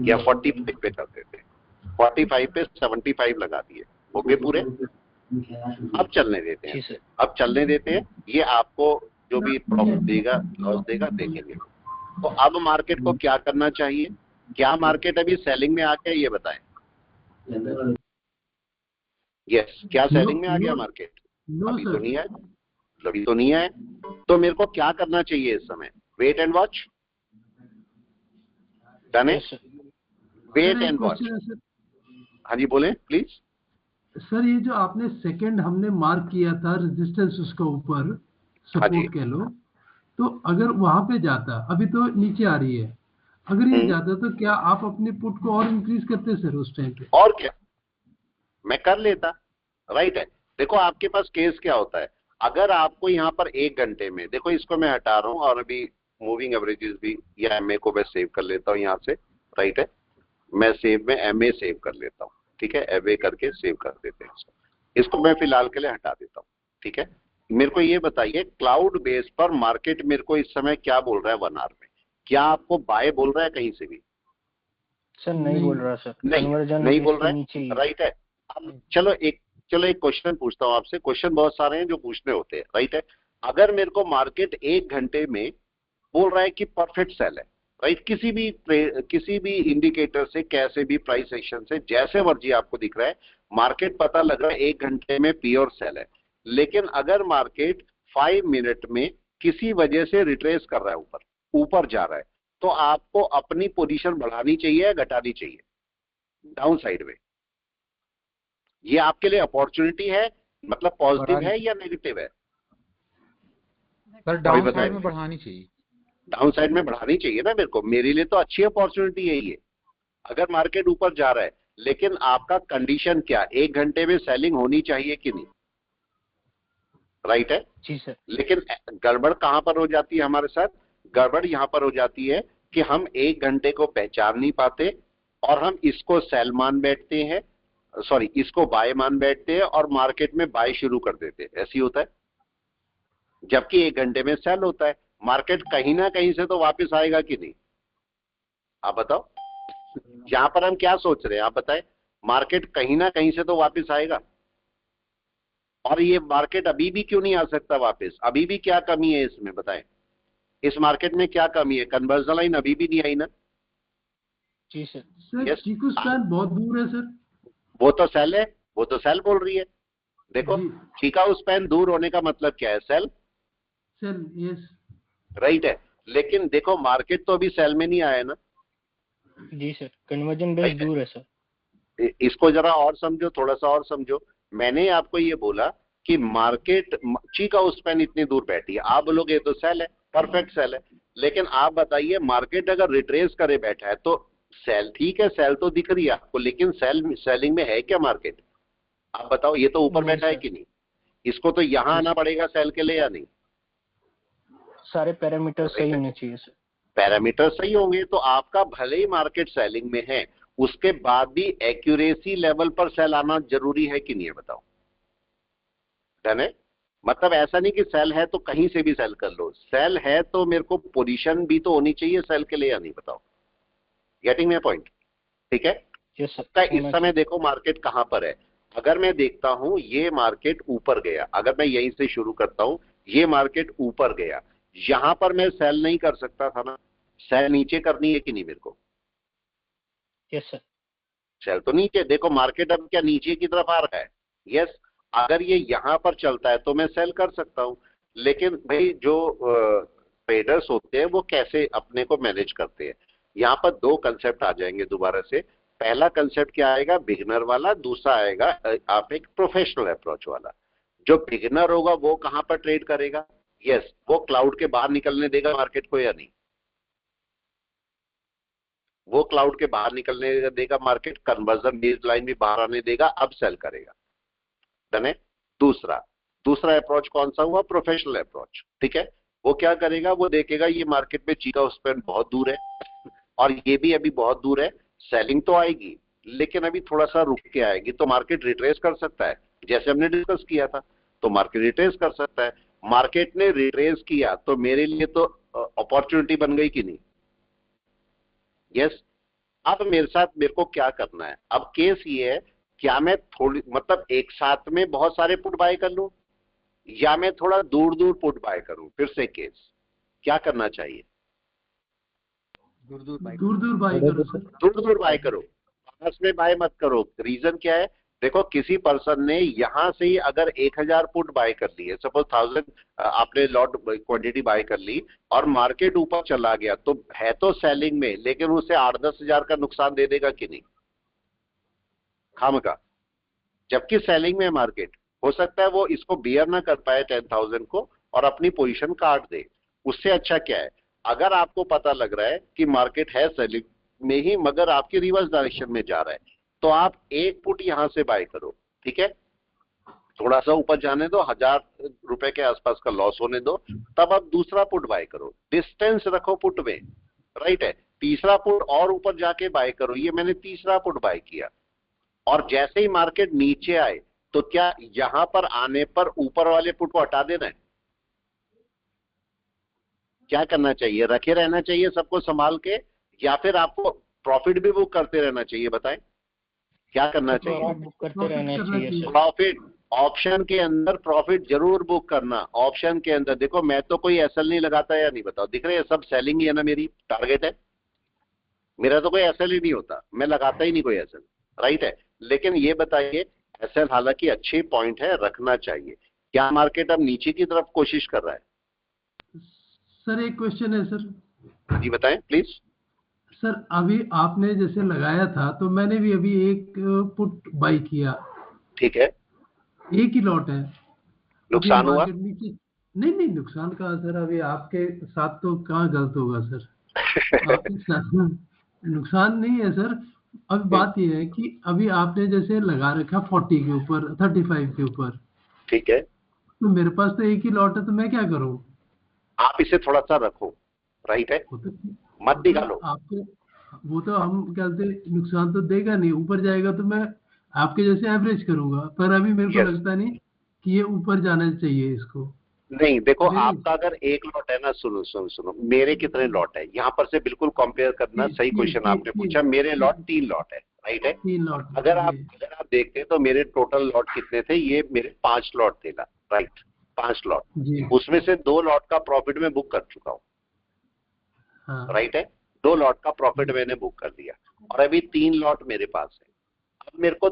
या 45 पे कर देते हैं, 45 पे 75 लगा दिए, हो गए पूरे। अब चलने देते हैं, अब चलने देते हैं। ये आपको जो भी प्रॉफिट देगा लॉस देगा देखेंगे। तो अब मार्केट को क्या करना चाहिए? क्या मार्केट अभी सेलिंग में आ गया, ये बताएं। यस, क्या सेलिंग में आ गया मार्केट? अभी तो नहीं है, अभी तो नहीं है। तो मेरे को क्या करना चाहिए इस समय? Wait and watch. डन है, वेट एंड वॉच। हाँ जी बोलें प्लीज। सर ये जो आपने सेकंड हमने मार्क किया था रेजिस्टेंस उसका ऊपर सपोर्ट कह लो, तो अगर वहां पे जाता, अभी तो नीचे आ रही है, अगर ये जाता तो क्या आप अपने पुट को और इंक्रीज करते सर उस टाइम पे? और क्या, मैं कर लेता, राइट है। देखो आपके पास केस क्या होता है, अगर आपको यहाँ पर 1 घंटे में, देखो इसको मैं हटा रहा हूँ और अभी मूविंग एवरेजेस भी या एमए को मैं सेव कर लेता हूँ यहाँ से, राइट है। मैं सेव में एमए सेव कर लेता हूँ, ठीक है। एमए करके सेव कर देते हैं इसको मैं फिलहाल के लिए हटा देता हूँ, ठीक है। मेरे को ये बताइए, क्लाउड बेस पर मार्केट मेरे को इस समय क्या बोल रहा है 1 आवर में? क्या आपको बाय बोल रहा है कहीं से भी? सर नहीं बोल रहा सर, नहीं बोल रहा है, राइट है। चलो एक क्वेश्चन पूछता हूँ आपसे। क्वेश्चन बहुत सारे हैं जो पूछने होते हैं, राइट है। अगर मेरे को मार्केट 1 घंटे में बोल रहा है कि परफेक्ट सेल है, राइट, किसी भी इंडिकेटर से, कैसे भी प्राइस एक्शन से, जैसे मर्जी आपको दिख रहा है, मार्केट पता लग रहा है 1 घंटे में प्योर सेल है। लेकिन अगर मार्केट 5 मिनट में किसी वजह से रिट्रेस कर रहा है, ऊपर जा रहा है, तो आपको अपनी पोजीशन बढ़ानी चाहिए या घटानी चाहिए डाउन साइड में? ये आपके लिए अपॉर्चुनिटी है, मतलब पॉजिटिव है या नेगेटिव है? सर डाउन साइड में बढ़ानी चाहिए। डाउन साइड में बढ़ानी चाहिए ना मेरे को, मेरे लिए तो अच्छी अपॉर्चुनिटी है ये। अगर मार्केट ऊपर जा रहा है, लेकिन आपका कंडीशन क्या, 1 घंटे में सेलिंग होनी चाहिए कि नहीं, राइट है जी सर। लेकिन गड़बड़ कहां पर हो जाती है हमारे साथ? गड़बड़ यहां पर हो जाती है कि हम 1 घंटे को पहचान नहीं पाते और हम इसको सेल मान बैठते हैं, सॉरी इसको बाय मान बैठते हैं और मार्केट में बाय शुरू कर देते हैं। ऐसी होता है, जबकि 1 घंटे में सेल होता है। मार्केट कहीं ना कहीं से तो वापस आएगा कि नहीं, आप बताओ। यहां पर हम क्या सोच रहे हैं, आप बताएं। मार्केट कहीं ना कहीं से तो वापस आएगा, और ये मार्केट अभी भी क्यों नहीं आ सकता वापस? अभी भी क्या कमी है इसमें, बताएं। इस मार्केट में क्या कमी है? कन्वर्जन लाइन अभी भी नहीं आई ना? जी सर। सर चीकू स्पैन बहुत दूर है सर। वो तो सेल है, वो तो सेल बोल रही है। देखो चिकागो स्पैन दूर होने का मतलब क्या है? सेल, यस राइट है। लेकिन देखो मार्केट तो अभी सेल में नहीं आया ना। जी सर, कन्वर्जन बेस दूर है सर। इसको जरा और समझो, थोड़ा सा और समझो। मैंने आपको ये बोला कि मार्केट चीका स्पैन इतनी दूर बैठी है, आप बोलोगे तो सेल है, परफेक्ट सेल है। लेकिन आप बताइए मार्केट अगर रिट्रेस करे बैठा है तो सेल, ठीक है सेल तो दिख रही है आपको, लेकिन सेलिंग में है क्या मार्केट? आप बताओ, ये तो ऊपर बैठा है कि नहीं? इसको तो यहां आना पड़ेगा सेल के लिए या नहीं? सारे पैरामीटर सही होने चाहिए सर। पैरामीटर सही होंगे तो आपका भले ही मार्केट सेलिंग में है, उसके बाद भी एक्यूरेसी लेवल पर सेल आना जरूरी है कि नहीं है? बताओ। डन है? मतलब ऐसा नहीं कि सेल है तो कहीं से भी सेल कर लो, सेल है तो मेरे को पोजीशन भी तो होनी चाहिए सेल के लिए या नहीं? बताओ। Getting my point? ठीक है। यस इस सर। समय देखो मार्केट कहां पर है। अगर मैं देखता हूं ये मार्केट ऊपर गया, अगर मैं यहीं से शुरू करता हूं, ये मार्केट ऊपर गया, यहां पर मैं सेल नहीं कर सकता था ना? सेल नीचे करनी है कि नहीं मेरे को? Yes sir. सेल तो नीचे, देखो मार्केट अब क्या नीचे की तरफ आ रहा है? यस। अगर ये यहां पर चलता है तो मैं सेल कर सकता हूं। लेकिन भाई जो ट्रेडर्स होते हैं वो कैसे अपने को मैनेज करते हैं? यहाँ पर दो कंसेप्ट आ जाएंगे दोबारा से। पहला कंसेप्ट क्या आएगा? बिगिनर वाला। दूसरा आएगा आप एक प्रोफेशनल अप्रोच वाला। जो बिगिनर होगा वो कहां पर ट्रेड करेगा? यस, वो क्लाउड के बाहर निकलने देगा मार्केट को या नहीं? वो क्लाउड के बाहर निकलने देगा मार्केट, कन्वर्जन बेस्ड लाइन भी बाहर आने देगा, अब सेल करेगा। डन है? दूसरा अप्रोच कौन सा हुआ? Professional approach. ठीक है। वो क्या करेगा? वो देखेगा ये मार्केट में चीका स्पैन बहुत दूर है और ये भी अभी बहुत दूर है, सेलिंग तो आएगी लेकिन अभी थोड़ा सा रुक के आएगी, तो मार्केट रिट्रेस कर सकता है, जैसे हमने डिस्कस किया था। तो मार्केट रिट्रेस कर सकता है। मार्केट ने रिट्रेस किया तो मेरे लिए तो अपॉर्चुनिटी बन गई कि नहीं? यस। अब मेरे को क्या करना है? अब केस ये है, क्या मैं थोड़ी मतलब एक साथ में बहुत सारे पुट बाय कर लूं या मैं थोड़ा दूर दूर पुट बाय करूं? फिर से केस, क्या करना चाहिए? दूर दूर बाय करो सर। दूर दूर बाय करो, पास में बाय मत करो। रीजन क्या है? देखो किसी पर्सन ने यहां से ही अगर 1000 पुट बाय कर ली है, सपोज 1000 आपने लॉट क्वांटिटी बाय कर ली और मार्केट ऊपर चला गया, तो है तो सेलिंग में लेकिन उसे 8-10 हजार का नुकसान दे देगा कि नहीं? खाम का। जबकि सेलिंग में मार्केट, हो सकता है वो इसको बियर ना कर पाए 10,000 को और अपनी पोजीशन काट दे। उससे अच्छा क्या है, अगर आपको पता लग रहा है कि मार्केट है सेलिंग में ही मगर आपकी रिवर्स डायरेक्शन में जा रहा है, तो आप एक पुट यहां से बाय करो। ठीक है, थोड़ा सा ऊपर जाने दो, 1000 रुपए के आसपास का लॉस होने दो, तब आप दूसरा पुट बाय करो। डिस्टेंस रखो पुट में, राइट है। तीसरा पुट और ऊपर जाके बाय करो। ये मैंने तीसरा पुट बाय किया और जैसे ही मार्केट नीचे आए तो क्या यहां पर आने पर ऊपर वाले पुट को हटा देना है? क्या करना चाहिए? रखे रहना चाहिए सबको संभाल के, या फिर आपको प्रॉफिट भी बुक करते रहना चाहिए? बताएं क्या करना चाहिए? बुक करते रहना चाहिए सर। प्रॉफिट ऑप्शन के अंदर प्रॉफिट जरूर बुक करना। ऑप्शन के अंदर देखो, मैं तो कोई एसएल नहीं लगाता या नहीं? बताओ, दिख रहे हैं सब सेलिंग ही है ना? मेरी टारगेट है, मेरा तो कोई एसएल ही नहीं होता, मैं लगाता ही नहीं कोई एसएल, राइट है। लेकिन ये बताइए, एसएल हालांकि अच्छी पॉइंट है, रखना चाहिए। क्या मार्केट अब नीचे की तरफ कोशिश कर रहा है? सर एक क्वेश्चन है सर। जी बताएं प्लीज। सर अभी आपने जैसे लगाया था तो मैंने भी अभी एक पुट बाई किया। ठीक है, एक ही लॉट है। नुकसान हुआ? नहीं नहीं, नुकसान कहाँ सर, अभी आपके साथ तो कहाँ गलत होगा सर। आपके साथ नुकसान नहीं है सर। अब बात यह है कि अभी आपने जैसे लगा रखा 40 के ऊपर, 35 के ऊपर। ठीक है, तो मेरे पास तो एक ही लॉट है, तो मैं क्या करूं? आप इसे थोड़ा सा रखो, राइट है, मत निकालो। आपको वो तो हम कहते नुकसान तो देगा नहीं, ऊपर जाएगा तो मैं आपके जैसे एवरेज करूंगा, पर अभी मेरे को लगता नहीं कि ये ऊपर जाना चाहिए इसको। नहीं देखो, आपका अगर एक लॉट है ना, सुनो सुनो सुनो, मेरे कितने लॉट है यहाँ पर से बिल्कुल कंपेयर करना। सही क्वेश्चन आपने पूछा। मेरे लॉट 3 लॉट है, राइट है। 3 लॉट। अगर आप देखते तो मेरे टोटल लॉट कितने थे? ये मेरे 5 लॉट थे ना, राइट, 5 लॉट। उसमें से 2 लॉट का प्रॉफिट में बुक कर चुका हूँ, राइट है। 2 लॉट का प्रॉफिट मैंने बुक कर दिया और अभी 3 लॉट मेरे पास है। अब मेरे को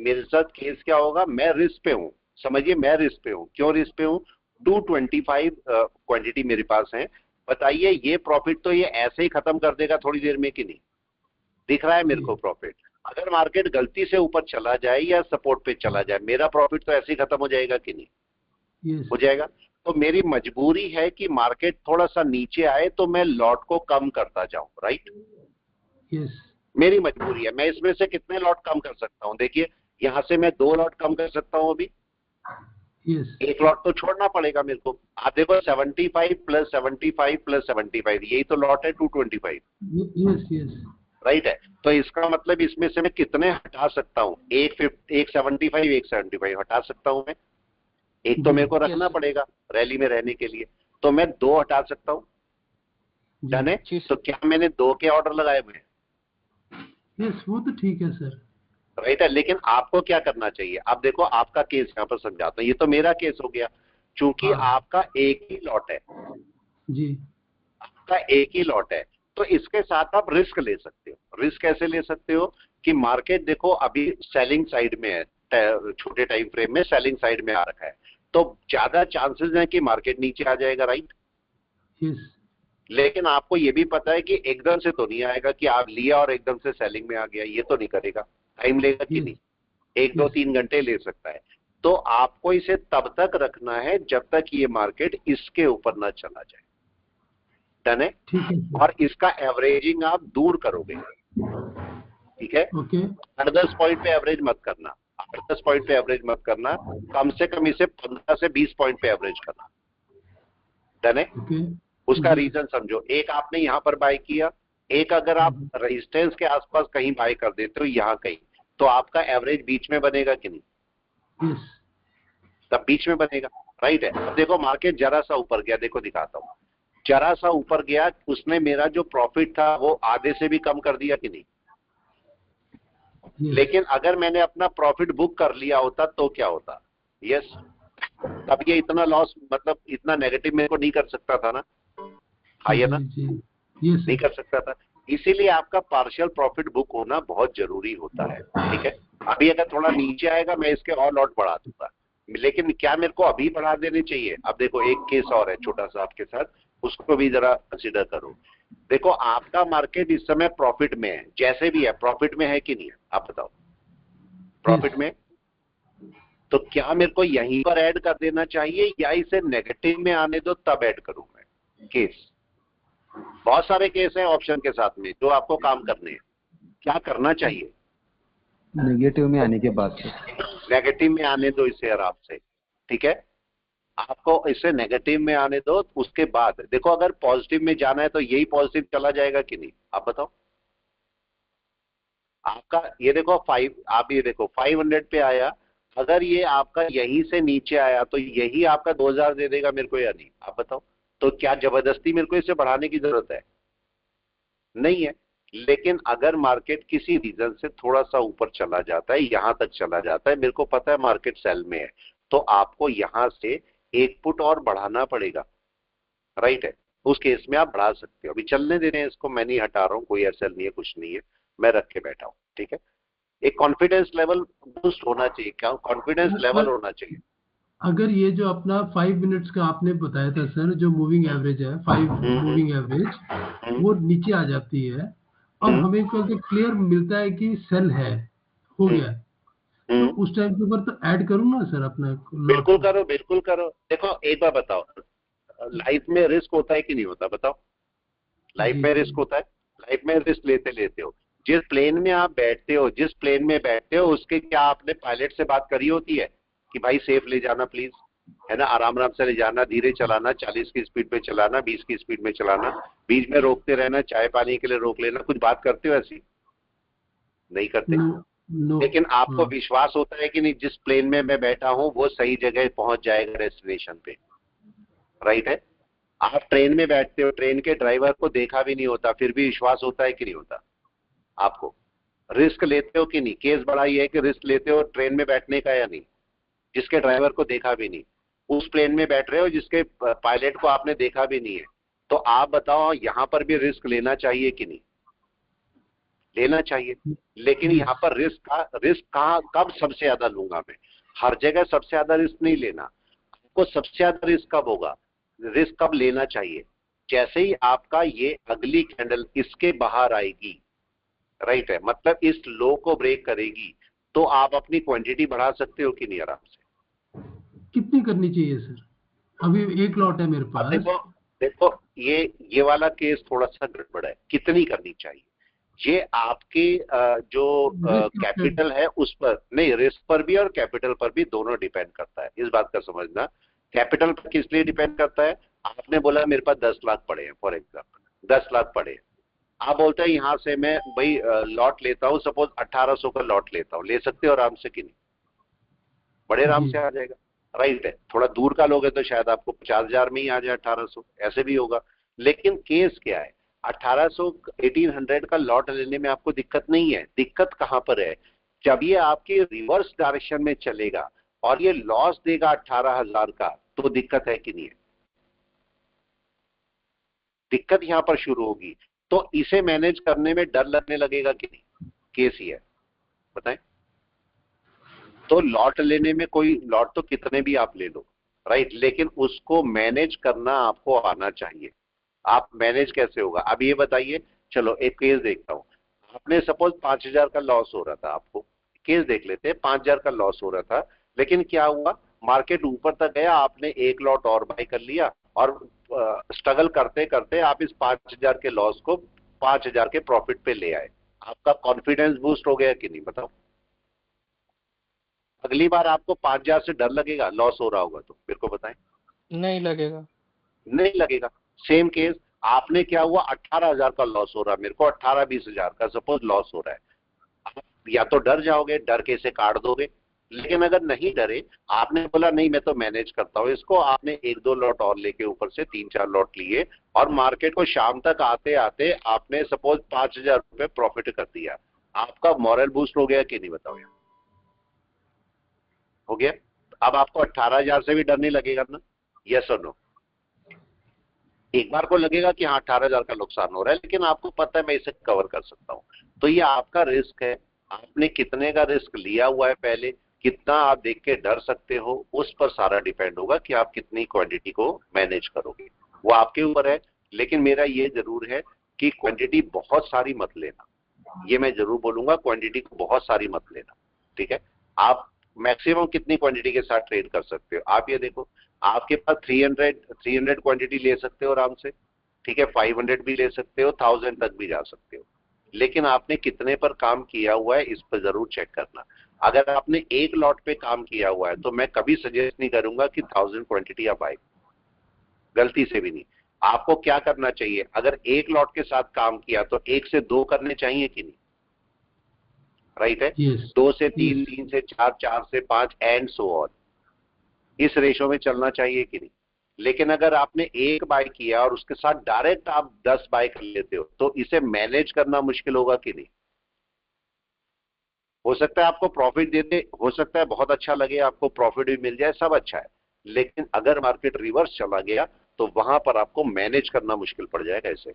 मेरे साथ केस क्या होगा? मैं रिस्क पे हूँ, समझिए, मैं रिस्क पे हूँ। क्यों रिस्क पे हूँ? 225 क्वांटिटी मेरे पास है। बताइए, ये प्रॉफिट तो ये ऐसे ही खत्म कर देगा थोड़ी देर में कि नहीं? दिख रहा है मेरे को प्रॉफिट। अगर मार्केट गलती से ऊपर चला जाए या सपोर्ट पे चला जाए, मेरा प्रॉफिट तो ऐसे ही खत्म हो जाएगा कि नहीं? यस हो जाएगा। तो मेरी मजबूरी है कि मार्केट थोड़ा सा नीचे आए तो मैं लॉट को कम करता जाऊं, राइट? यस मेरी मजबूरी है। मैं इसमें से कितने लॉट कम कर सकता हूं? देखिए, यहां से मैं 2 लॉट कम कर सकता हूं अभी, यस 1 लॉट तो छोड़ना पड़ेगा मेरे को। आप देखो 75 प्लस 75 प्लस 75, यही तो लॉट है 225, यस यस राइट है। तो इसका मतलब इसमें से मैं कितने हटा सकता हूँ? एक 75 हटा सकता हूँ मैं। एक तो मेरे को रखना पड़ेगा रैली में रहने के लिए, तो मैं 2 हटा सकता हूँ। डन है? तो क्या मैंने 2 के ऑर्डर लगाए हुए हैं? यस वो तो ठीक है सर। राइट है। लेकिन आपको क्या करना चाहिए? आप देखो, आपका केस यहाँ पर समझाता हूँ। ये तो मेरा केस हो गया, चूंकि हाँ। आपका एक ही लॉट है, जी आपका एक ही लॉट है, तो इसके साथ आप रिस्क ले सकते हो। रिस्क कैसे ले सकते हो? कि मार्केट देखो अभी सेलिंग साइड में है, छोटे टाइम फ्रेम में सेलिंग साइड में आ रखा है, तो ज्यादा चांसेस हैं कि मार्केट नीचे आ जाएगा, राइट? यस लेकिन आपको ये भी पता है कि एकदम से तो नहीं आएगा कि आप लिया और एकदम से सेलिंग में आ गया, ये तो नहीं करेगा। टाइम लेगा कि नहीं? 1 2 3 घंटे ले सकता है। तो आपको इसे तब तक रखना है जब तक ये मार्केट इसके ऊपर ना चला जाए। डन है? ठीक है सर। और इसका एवरेजिंग आप दूर करोगे, ठीक है? ओके 8-10 पॉइंट पे एवरेज मत करना, 8-10 पॉइंट पे एवरेज मत करना, कम से कम इसे 15 से 20 पॉइंट पे एवरेज करना। डन है? ओके उसका रीजन समझो। एक आपने यहां पर बाय किया, एक अगर आप रेजिस्टेंस के आसपास कहीं बाय कर देते हो, यहां कहीं, तो आपका एवरेज बीच में बनेगा कि नहीं? यस तब बीच में बनेगा, राइट है। अब देखो मार्केट जरा सा ऊपर गया, देखो दिखाता हूं, जरा सा ऊपर गया, उसने मेरा जो प्रॉफिट था वो आधे से भी कम कर दिया कि नहीं? यस लेकिन अगर मैंने अपना प्रॉफिट बुक कर लिया होता तो क्या होता? यस, तब ये इतना लॉस, मतलब इतना नेगेटिव मेरे को नहीं कर सकता था ना। हाँ या ना? जी यस नहीं कर सकता था। इसीलिए आपका पार्शियल प्रॉफिट बुक होना बहुत जरूरी होता है, ठीक है? अभी अगर थोड़ा नीचे आएगा मैं इसके और लॉट बढ़ा दूंगा, लेकिन क्या मेरे को अभी बढ़ा देने चाहिए? अब देखो एक केस और है छोटा सा आपके साथ, उसको भी जरा कंसिडर करो। देखो आपका मार्केट इस समय प्रॉफिट में है, जैसे भी है प्रॉफिट में है कि नहीं है? आप बताओ। प्रॉफिट में, तो क्या मेरे को यहीं पर ऐड कर देना चाहिए या इसे नेगेटिव में आने दो तब ऐड करूं मैं? केस बहुत सारे केस हैं ऑप्शन के साथ में जो आपको काम करने हैं। क्या करना चाहिए? नेगेटिव में आने के बाद से नेगेटिव में आने दो इसे आराम से, ठीक है? आपको इसे नेगेटिव में आने दो, उसके बाद देखो अगर पॉजिटिव में जाना है तो यही पॉजिटिव चला जाएगा कि नहीं? आप बताओ। आपका ये देखो 5, आप ये देखो 500 पे आया, अगर ये आपका यहीं से नीचे आया तो यही आपका 2000 दे देगा मेरे को या नहीं? आप बताओ। तो क्या जबरदस्ती मेरे को इसे बढ़ाने की जरूरत है? नहीं है। लेकिन अगर मार्केट किसी रीजन से थोड़ा सा ऊपर चला जाता है, यहां तक चला जाता है, मेरे को पता है मार्केट सेल में है, तो आपको यहां से एक पुट और बढ़ाना पड़ेगा, राइट है? उस केस में आप बढ़ा सकते हो। अभी चलने दे रहे हैं इसको, मैं नहीं हटा रहा हूं, कोई एसएल नहीं है, कुछ नहीं है, मैं रख के बैठा हूं, ठीक है? एक कॉन्फिडेंस लेवल बूस्ट होना चाहिए, क्या कॉन्फिडेंस लेवल होना चाहिए। अगर ये जो अपना 5 मिनट्स का आपने बताया था सर, जो मूविंग एवरेज है 5 मूविंग एवरेज, वो नीचे आ जाती है और हमें क्लियर मिलता है कि सेल है, हो गया, तो उस टाइम के ऊपर तो ऐड करूँ ना सर अपना बिल्कुल करो, बिल्कुल करो। देखो एक बार बताओ, लाइफ में रिस्क होता है कि नहीं होता? बताओ। लाइफ में रिस्क होता है, लाइफ में रिस्क लेते लेते हो। जिस प्लेन में आप बैठते हो, जिस प्लेन में बैठते हो, उसके क्या आपने पायलट से बात करी होती है कि भाई सेफ ले जाना प्लीज, है ना? आराम आराम से ले जाना, धीरे चलाना, 40 की स्पीड पे चलाना, 20 की स्पीड में चलाना, बीच में रोकते रहना, चाय पानी के लिए रोक लेना। कुछ बात करते हो ऐसी? नहीं करते। लेकिन आपको विश्वास होता है कि नहीं जिस प्लेन में मैं बैठा हूं वो सही जगह पहुंच जाएगा डेस्टिनेशन पे, राइट है? आप ट्रेन में बैठते हो, ट्रेन के ड्राइवर को देखा भी नहीं होता, फिर भी विश्वास होता है कि नहीं होता आपको? रिस्क लेते हो कि नहीं? केस बड़ा ये है कि रिस्क लेते हो ट्रेन में बैठने का या नहीं, जिसके ड्राइवर को देखा भी नहीं, उस प्लेन में बैठ रहे हो जिसके पायलट को आपने देखा भी नहीं है। तो आप बताओ यहां पर भी रिस्क लेना चाहिए कि नहीं? लेना चाहिए। लेकिन यहाँ पर रिस्क कहाँ, कब सबसे ज्यादा लूंगा मैं? हर जगह सबसे ज्यादा रिस्क नहीं लेना। आपको सबसे ज्यादा रिस्क कब होगा? रिस्क कब लेना चाहिए? जैसे ही आपका ये अगली कैंडल इसके बाहर आएगी, राइट है, मतलब इस लो को ब्रेक करेगी तो आप अपनी क्वांटिटी बढ़ा सकते हो कि नहीं आराम से। कितनी करनी चाहिए सर? अभी एक लॉट है मेरे अब पास। देखो देखो ये वाला केस थोड़ा सा गड़बड़ है, कितनी करनी चाहिए ये आपके जो रिस्क कैपिटल है उस पर नहीं, रिस्क पर भी और कैपिटल पर भी दोनों डिपेंड करता है, इस बात का समझना। कैपिटल पर किस लिए डिपेंड करता है? आपने बोला मेरे पास 10 लाख पड़े हैं, फॉर एग्जाम्पल 10 लाख पड़े हैं, आप बोलते हैं यहां से मैं भाई लॉट लेता हूं, सपोज 1800 का लॉट लेता हूं, ले सकते हो आराम से कि नहीं? बड़े आराम जी। से आ जाएगा, राइट है। थोड़ा दूर का लोगे तो शायद आपको 50,000 में ही आ जाए 1800, ऐसे भी होगा। लेकिन केस क्या है, 1800 1800 का लॉट लेने में आपको दिक्कत नहीं है। दिक्कत कहां पर है? जब ये आपके रिवर्स डायरेक्शन में चलेगा और ये लॉस देगा 18,000 का, तो दिक्कत है कि नहीं है? दिक्कत यहां पर शुरू होगी। तो इसे मैनेज करने में डर लगने लगेगा कि नहीं? केस ही है, बताएं। तो लॉट लेने में कोई लॉट तो कितने भी आप ले लो, राइट, लेकिन उसको मैनेज करना आपको आना चाहिए। आप मैनेज कैसे होगा अब ये बताइए। चलो एक केस देखता हूं। आपने सपोज 5,000 का लॉस हो रहा था, आपको केस देख लेते हैं। 5,000 का लॉस हो रहा था, लेकिन क्या हुआ, मार्केट ऊपर तक गया, आपने एक लॉट और बाय कर लिया और स्ट्रगल करते करते आप इस 5,000 के लॉस को 5,000 के प्रॉफिट पे ले आए। आपका कॉन्फिडेंस बूस्ट हो गया कि नहीं, बताओ। अगली बार आपको 5,000 से डर लगेगा, लॉस हो रहा होगा तो? मेरे को बताएं। नहीं लगेगा। नहीं लगेगा। सेम केस, आपने क्या हुआ, 18,000 का लॉस हो रहा है, मेरे को 18-20,000 का सपोज लॉस हो रहा है। आप या तो डर जाओगे, डर के इसे काट दोगे। लेकिन अगर नहीं डरे, आपने बोला नहीं मैं तो मैनेज करता हूं इसको, आपने 1-2 लॉट और लेके ऊपर से 3-4 लॉट लिए और मार्केट को शाम तक आते आते आपने सपोज 5,000 रुपए प्रॉफिट कर दिया, आपका मॉरल बूस्ट हो गया कि नहीं, बताओ यार? हो गया। अब आपको 18,000 से भी डर नहीं लगेगा ना? यस और नो? एक बार को लगेगा कि हाँ 18,000 का नुकसान हो रहा है, लेकिन आपको पता है मैं इसे कवर कर सकता हूं। तो ये आपका रिस्क है, आपने कितने का रिस्क लिया हुआ है, पहले कितना आप देख के डर सकते हो, उस पर सारा डिपेंड होगा कि आप कितनी क्वांटिटी को मैनेज करोगे, वो आपके ऊपर है। लेकिन मेरा ये जरूर है कि क्वांटिटी बहुत सारी मत लेना, ये मैं जरूर बोलूंगा, क्वांटिटी को बहुत सारी मत लेना, ठीक है। आप मैक्सिमम कितनी क्वांटिटी के साथ ट्रेड कर सकते हो? आप ये देखो, आपके पास 300 क्वांटिटी ले सकते हो आराम से, ठीक है, 500 भी ले सकते हो, 1000 तक भी जा सकते हो। लेकिन आपने कितने पर काम किया हुआ है इस पर जरूर चेक करना। अगर आपने एक लॉट पे काम किया हुआ है तो मैं कभी सजेस्ट नहीं करूंगा कि 1000 क्वांटिटी आप बाय, गलती से भी नहीं। आपको क्या करना चाहिए, अगर एक लॉट के साथ काम किया तो 1 से 2 करने चाहिए कि नहीं, राइट है? Yes. 2 से 3, 3 से 4, 4 से 5 एंड सो ऑन, इस रेशो में चलना चाहिए कि नहीं? लेकिन अगर आपने एक बाय किया और उसके साथ डायरेक्ट आप 10 बाय कर लेते हो तो इसे मैनेज करना मुश्किल होगा कि नहीं? हो सकता है आपको प्रॉफिट देते, हो सकता है बहुत अच्छा लगे, आपको प्रॉफिट भी मिल जाए, सब अच्छा है, लेकिन अगर मार्केट रिवर्स चला गया तो वहां पर आपको मैनेज करना मुश्किल पड़ जाएगा ऐसे।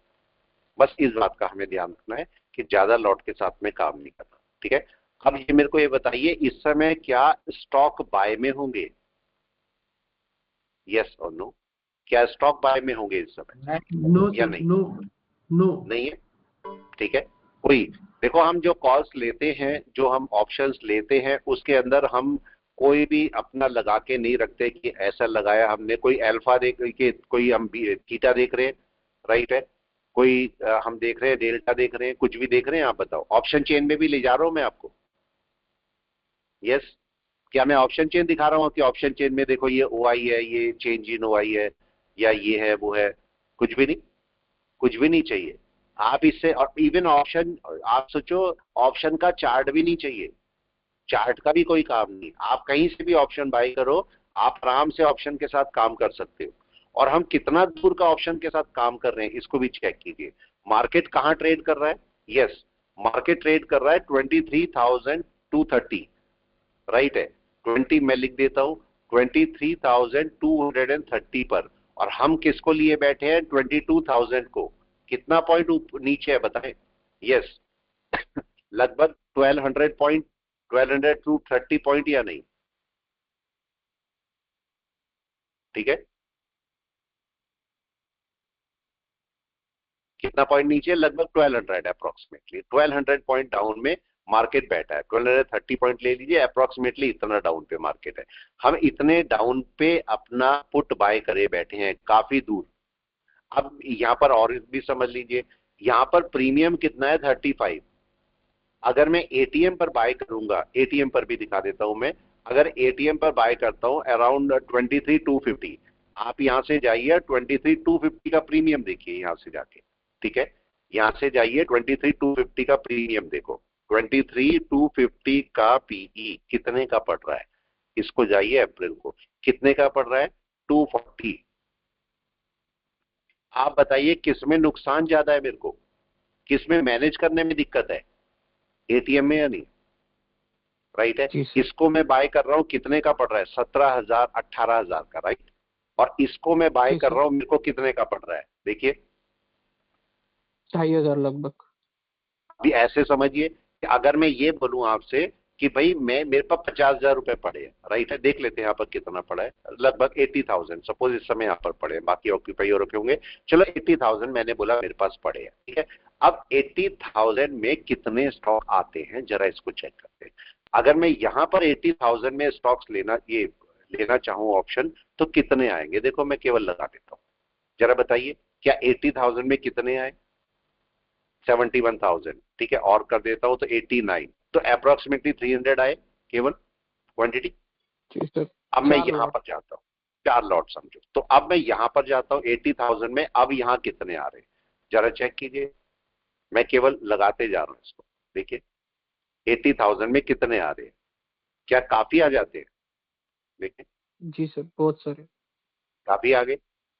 बस इस बात का हमें ध्यान रखना है कि ज्यादा लॉट के साथ में काम नहीं करना, ठीक है। अब ये मेरे को ये बताइए, इस समय क्या स्टॉक बाय में होंगे? यस और नो? क्या स्टॉक बाय में होंगे इस समय नो या सर, नहीं? No no. नहीं है, ठीक है। कोई देखो, हम जो कॉल्स लेते हैं, जो हम ऑप्शंस लेते हैं, उसके अंदर हम कोई भी अपना लगा के नहीं रखते कि ऐसा लगाया हमने, कोई अल्फा देख के, कोई हम थीटा देख रहे हैं, राइट है, कोई हम देख रहे हैं डेल्टा देख रहे हैं, कुछ भी देख रहे हैं, आप बताओ। ऑप्शन चेन में भी ले जा रहा हूं मैं आपको, यस। क्या मैं ऑप्शन चेन दिखा रहा हूं कि ऑप्शन चेन में देखो ये OI है, ये चेंज इन OI है, या ये है वो है? कुछ भी नहीं, कुछ भी नहीं चाहिए। आप इससे, और इवन ऑप्शन, आप सोचो ऑप्शन का चार्ट भी नहीं चाहिए, चार्ट का भी कोई काम नहीं। आप कहीं से भी ऑप्शन बाय करो, आप आराम से ऑप्शन के साथ काम कर सकते हो। और हम कितना दूर का ऑप्शन के साथ काम कर रहे हैं इसको भी चेक कीजिए। मार्केट कहां ट्रेड कर रहा है? यस, मार्केट ट्रेड कर रहा है 23,230, राइट है। 20 मैं लिख देता हूं, 23,230 पर, और हम किसको लिए बैठे हैं? 22,000 को। कितना पॉइंट नीचे है बताएं? यस लगभग 1200 पॉइंट, 1230 पॉइंट या नहीं, ठीक है। कितना पॉइंट नीचे, लगभग 1200 अप्रोक्सीमेटली 1200 पॉइंट डाउन में मार्केट बैठा है। 1230 पॉइंट ले लीजिए, अप्रोक्सीमेटली इतना डाउन पे मार्केट है। हम इतने डाउन पे अपना पुट बाय करे बैठे हैं काफी दूर। अब यहाँ पर और भी समझ लीजिए, यहाँ पर प्रीमियम कितना है 35। अगर मैं एटीएम पर बाय करूंगा, एटीएम पर भी दिखा देता हूं मैं, अगर एटीएम पर बाय करता हूं अराउंड 23,250, आप यहां से जाइए 23,250 का प्रीमियम देखिए यहां से जाके, ठीक है, यहां से जाइए 23,250 का प्रीमियम देखो, 23,250 का पीई कितने का पड़ रहा है, इसको जाइए अप्रैल को कितने का पड़ रहा है 240। आप बताइए किसमें नुकसान ज्यादा है मेरे को, किसमें मैनेज करने में दिक्कत है, एटीएम में या नहीं, राइट है। इसको मैं बाय कर रहा हूं कितने का पड़ रहा है 17,000 18,000 का, राइट, और इसको मैं बाय कर रहा हूं मेरे को कितने का पड़ रहा है, देखिए 2,500 लगभग। अभी ऐसे समझिए कि अगर मैं ये बोलूं आपसे कि भाई मेरे पास 50,000 रुपए पड़े हैं, राइट है, देख लेते हैं यहाँ पर कितना पड़ा है, लगभग 80,000 सपोज इस समय यहाँ पर पड़े हैं, बाकी ऑक्यूपाई और रखे होंगे, चलो 80,000 मैंने बोला मेरे पास पड़े हैं, ठीक है। अब 80,000 में कितने स्टॉक आते हैं जरा इसको चेक करते हैं। अगर मैं यहाँ पर 80,000 में स्टॉक्स लेना चाहूँ ऑप्शन, तो कितने आएंगे, देखो मैं केवल लगा देता हूँ, जरा बताइए क्या 80,000 में कितने आए 71,000, ठीक है, और कर देता हूं तो 89, तो अप्रोक्सीमेटली 300 आए केवल क्वांटिटी। अब मैं यहां पर जाता हूं, 4 लॉट समझो, तो अब मैं यहां पर जाता हूं 80,000 में, अब यहां कितने आ रहे हैं जरा चेक कीजिए, मैं केवल लगाते जा रहा हूं इसको, देखिए 80,000 में कितने आ रहे हैं, क्या काफी आ जाते हैं, देखिए जी सर बहुत सारे काफी आ गए।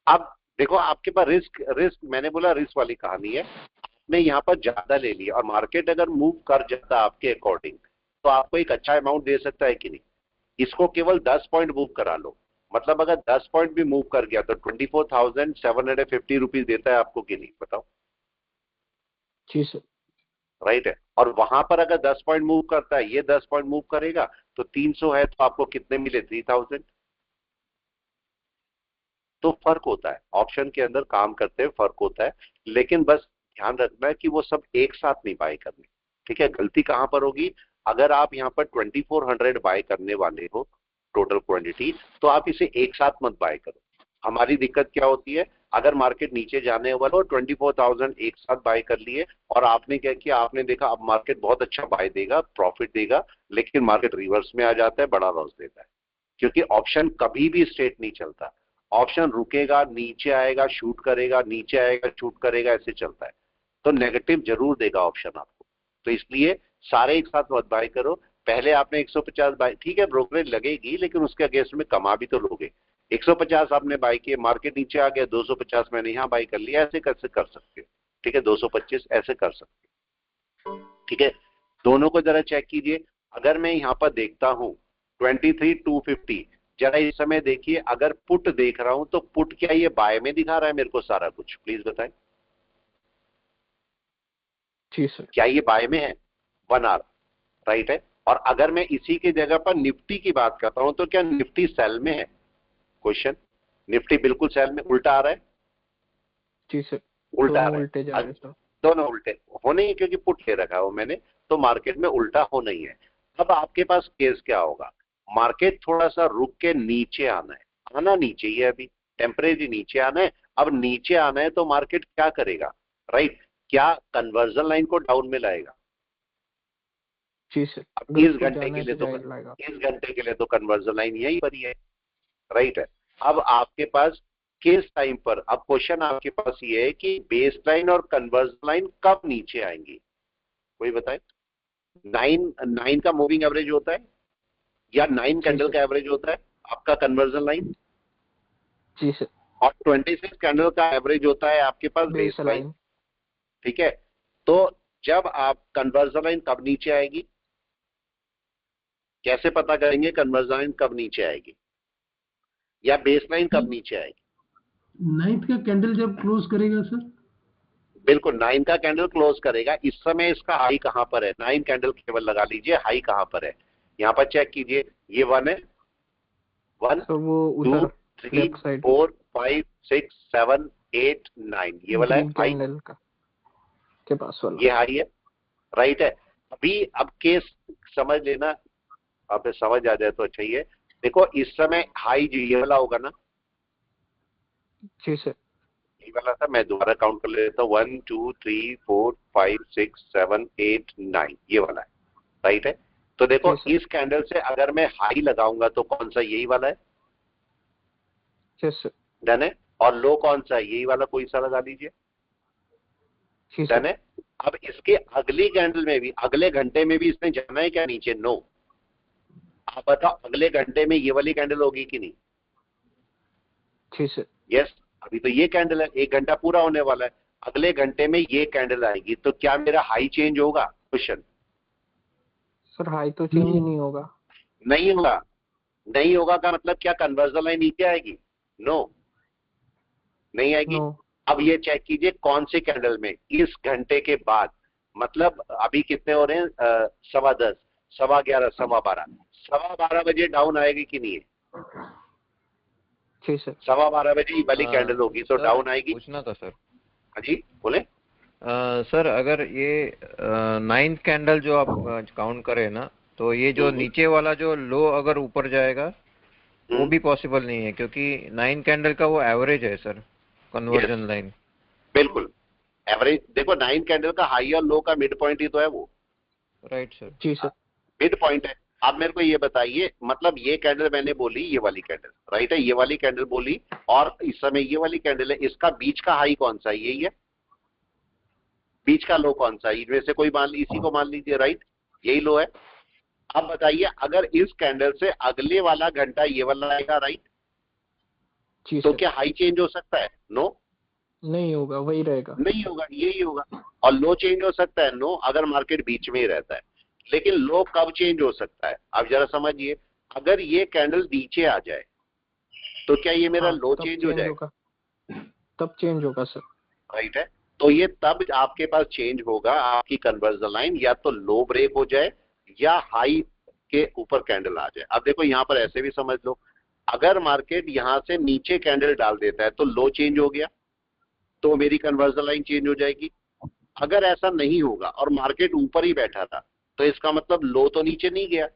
अब देखो आपके पास रिस्क मैंने बोला रिस्क वाली कहानी है, आपने यहाँ पर ज्यादा ले लिया और मार्केट अगर मूव कर जाता आपके अकॉर्डिंग तो आपको एक अच्छा अमाउंट दे सकता है कि नहीं, इसको केवल 10 पॉइंट मूव करा लो, मतलब अगर 10 पॉइंट भी मूव कर गया तो 24,750 रुपीज देता है आपको कि नहीं, बताओ। जी सर राइट है, और वहां पर अगर 10 पॉइंट मूव करता है, ये 10 पॉइंट मूव करेगा तो 300 है, तो आपको कितने मिले 3,000। तो फर्क होता है, ऑप्शन के अंदर काम करते हैं फर्क होता है, लेकिन बस ध्यान रखना है कि वो सब एक साथ नहीं बाय करने, ठीक है। गलती कहां पर होगी, अगर आप यहाँ पर 2400 बाय करने वाले हो टोटल क्वांटिटी, तो आप इसे एक साथ मत बाय करो। हमारी दिक्कत क्या होती है, अगर मार्केट नीचे जाने वाला हो 24,000 एक साथ बाय कर लिए और आपने क्या किया, आपने देखा अब मार्केट बहुत अच्छा बाय देगा, प्रॉफिट देगा, लेकिन मार्केट रिवर्स में आ जाता है, बड़ा लॉस देता है, क्योंकि ऑप्शन कभी भी स्ट्रेट नहीं चलता, ऑप्शन रुकेगा, नीचे आएगा, शूट करेगा, नीचे आएगा, शूट करेगा, ऐसे चलता है, तो नेगेटिव जरूर देगा ऑप्शन आपको। तो इसलिए सारे एक साथ मत बाय करो, पहले आपने 150 बाय, ठीक है ब्रोकरेज लगेगी लेकिन उसके अगेंस्ट में कमा भी तो लोगे। 150 आपने बाय किए, मार्केट नीचे आ गया 250 मैंने यहाँ बाय कर लिया, ऐसे कैसे कर सकते हो, ठीक है, 225 ऐसे कर सकते हो, ठीक है। दोनों को जरा चेक कीजिए, अगर मैं यहाँ पर देखता हूँ 23,250, जरा इस समय देखिए, अगर पुट देख रहा हूं तो पुट क्या ये बाय में दिखा रहा है मेरे को सारा कुछ, प्लीज बताएं। जी सर क्या ये बाय में है 1 आवर, राइट है। और अगर मैं इसी की जगह पर निफ्टी की बात करता हूं तो क्या निफ्टी सेल में है, क्वेश्चन, निफ्टी बिल्कुल सेल में, उल्टा आ रहा है। जी सर उल्टा आ रहा है, उल्टे जा रहे सर, दोनों उल्टे होने ही, क्योंकि पुट ले रखा है वो मैंने, तो मार्केट में उल्टा होना ही है। अब आपके पास केस क्या होगा, मार्केट थोड़ा सा रुक के नीचे आना है, आना नीचे ही है, अभी टेम्परेरी नीचे आना है। अब नीचे आना है तो मार्केट क्या करेगा, राइट, क्या कन्वर्जन लाइन को डाउन में लाएगा। जी सर अब इस घंटे के लिए तो कन्वर्जन लाइन यहीं पर ही है, राइट है। अब आपके पास किस टाइम पर, अब क्वेश्चन आपके पास ये है कि बेस लाइन और कन्वर्जन लाइन कब नीचे आएंगी, कोई बताए। 9 का मूविंग एवरेज होता है या 9 कैंडल का एवरेज होता है आपका कन्वर्जन लाइन, जी सर, और 26 कैंडल का एवरेज होता है आपके पास बेस लाइन, ठीक है। तो जब आप कन्वर्जन लाइन कब नीचे आएगी, कैसे पता करेंगे कन्वर्जन लाइन कब नीचे आएगी या बेस लाइन कब नीचे आएगी। 9th का कैंडल जब क्लोज करेगा सर, बिल्कुल 9 का कैंडल क्लोज करेगा। इस समय इसका हाई कहां पर है, 9 कैंडल केवल लगा लीजिए, हाई कहां पर है यहाँ पर चेक कीजिए, ये 1 है, 1 2 3 4 5 6 7 8 9, ये वाला है हाई, के पास वाला। ये हाई है, राइट है। अभी अब केस समझ लेना, आप समझ आ जाए तो अच्छा ही है। देखो इस समय हाई जो ये वाला होगा ना, जी सर। ये वाला था, मैं दोबारा काउंट कर लेता हूँ, 1 2 3 4 5 6 7 8 9, ये वाला है, राइट है। तो देखो इस कैंडल से अगर मैं हाई लगाऊंगा तो कौन सा, यही वाला है, यस सर। डन है। और लो कौन सा है, यही वाला, कोई सा लगा लीजिए, डन है। अब इसके अगली कैंडल में भी, अगले घंटे में भी इसने जाना है क्या नीचे? नो। आप बताओ अगले घंटे में ये वाली कैंडल होगी कि नहीं? जी सर। यस। अभी तो ये कैंडल है, 1 घंटा पूरा होने वाला है, अगले घंटे में ये कैंडल आएगी, तो क्या मेरा हाई चेंज होगा? क्वेश्चन। सर हाई तो चेंज ही नहीं होगा। नहीं होगा। नहीं होगा का मतलब क्या, कन्वर्जन लाइन नीचे आएगी? नो, नहीं आएगी। अब ये चेक कीजिए कौन से कैंडल में, इस घंटे के बाद, मतलब अभी कितने हो रहे हैं, 10:15, 11:15, 12:15, 12:15 बजे डाउन आएगी कि नहीं है? जी सर। 12:15 बजे वाली कैंडल होगी तो डाउन आएगी। पूछना था सर। हाँ जी बोले। सर अगर ये 9th कैंडल जो आप काउंट करें ना, तो ये जो नीचे वाला जो लो अगर ऊपर जाएगा वो भी पॉसिबल नहीं है, क्योंकि 9 कैंडल का वो एवरेज है सर, कन्वर्जन लाइन। बिल्कुल एवरेज। देखो 9 कैंडल का हाई और लो का मिड पॉइंट ही तो है वो, राइट सर। जी सर। मिड पॉइंट है। आप मेरे को ये बताइए, मतलब ये कैंडल मैंने बोली, ये वाली कैंडल, राइट है, ये वाली कैंडल बोली, और इस समय ये वाली कैंडल है, इसका बीच का हाई कौन सा है? यही है। बीच का लो कौन सा है? इनमें से कोई मान, इसी को मान लीजिए, राइट, यही लो है। अब बताइए अगर इस कैंडल से अगले वाला घंटा ये वाला आएगा, राइट, तो क्या हाई चेंज हो सकता है? नो, नहीं होगा, वही रहेगा। नहीं होगा, यही होगा। और लो चेंज हो सकता है? नो, अगर मार्केट बीच में ही रहता है। लेकिन लो कब चेंज हो सकता है? आप जरा समझिए, अगर ये कैंडल नीचे आ जाए तो क्या ये मेरा लो चेंज हो जाएगा? तब चेंज होगा सर। राइट है। तो ये तब आपके पास चेंज होगा, आपकी कन्वर्जन लाइन या तो लो ब्रेक हो जाए या हाई के ऊपर कैंडल आ जाए। अब देखो यहां पर ऐसे भी समझ लो, अगर मार्केट यहां से नीचे कैंडल डाल देता है तो लो चेंज हो गया, तो मेरी कन्वर्जन लाइन चेंज हो जाएगी। अगर ऐसा नहीं होगा और मार्केट ऊपर ही बैठा था तो इसका मतलब लो तो नीचे नहीं गया।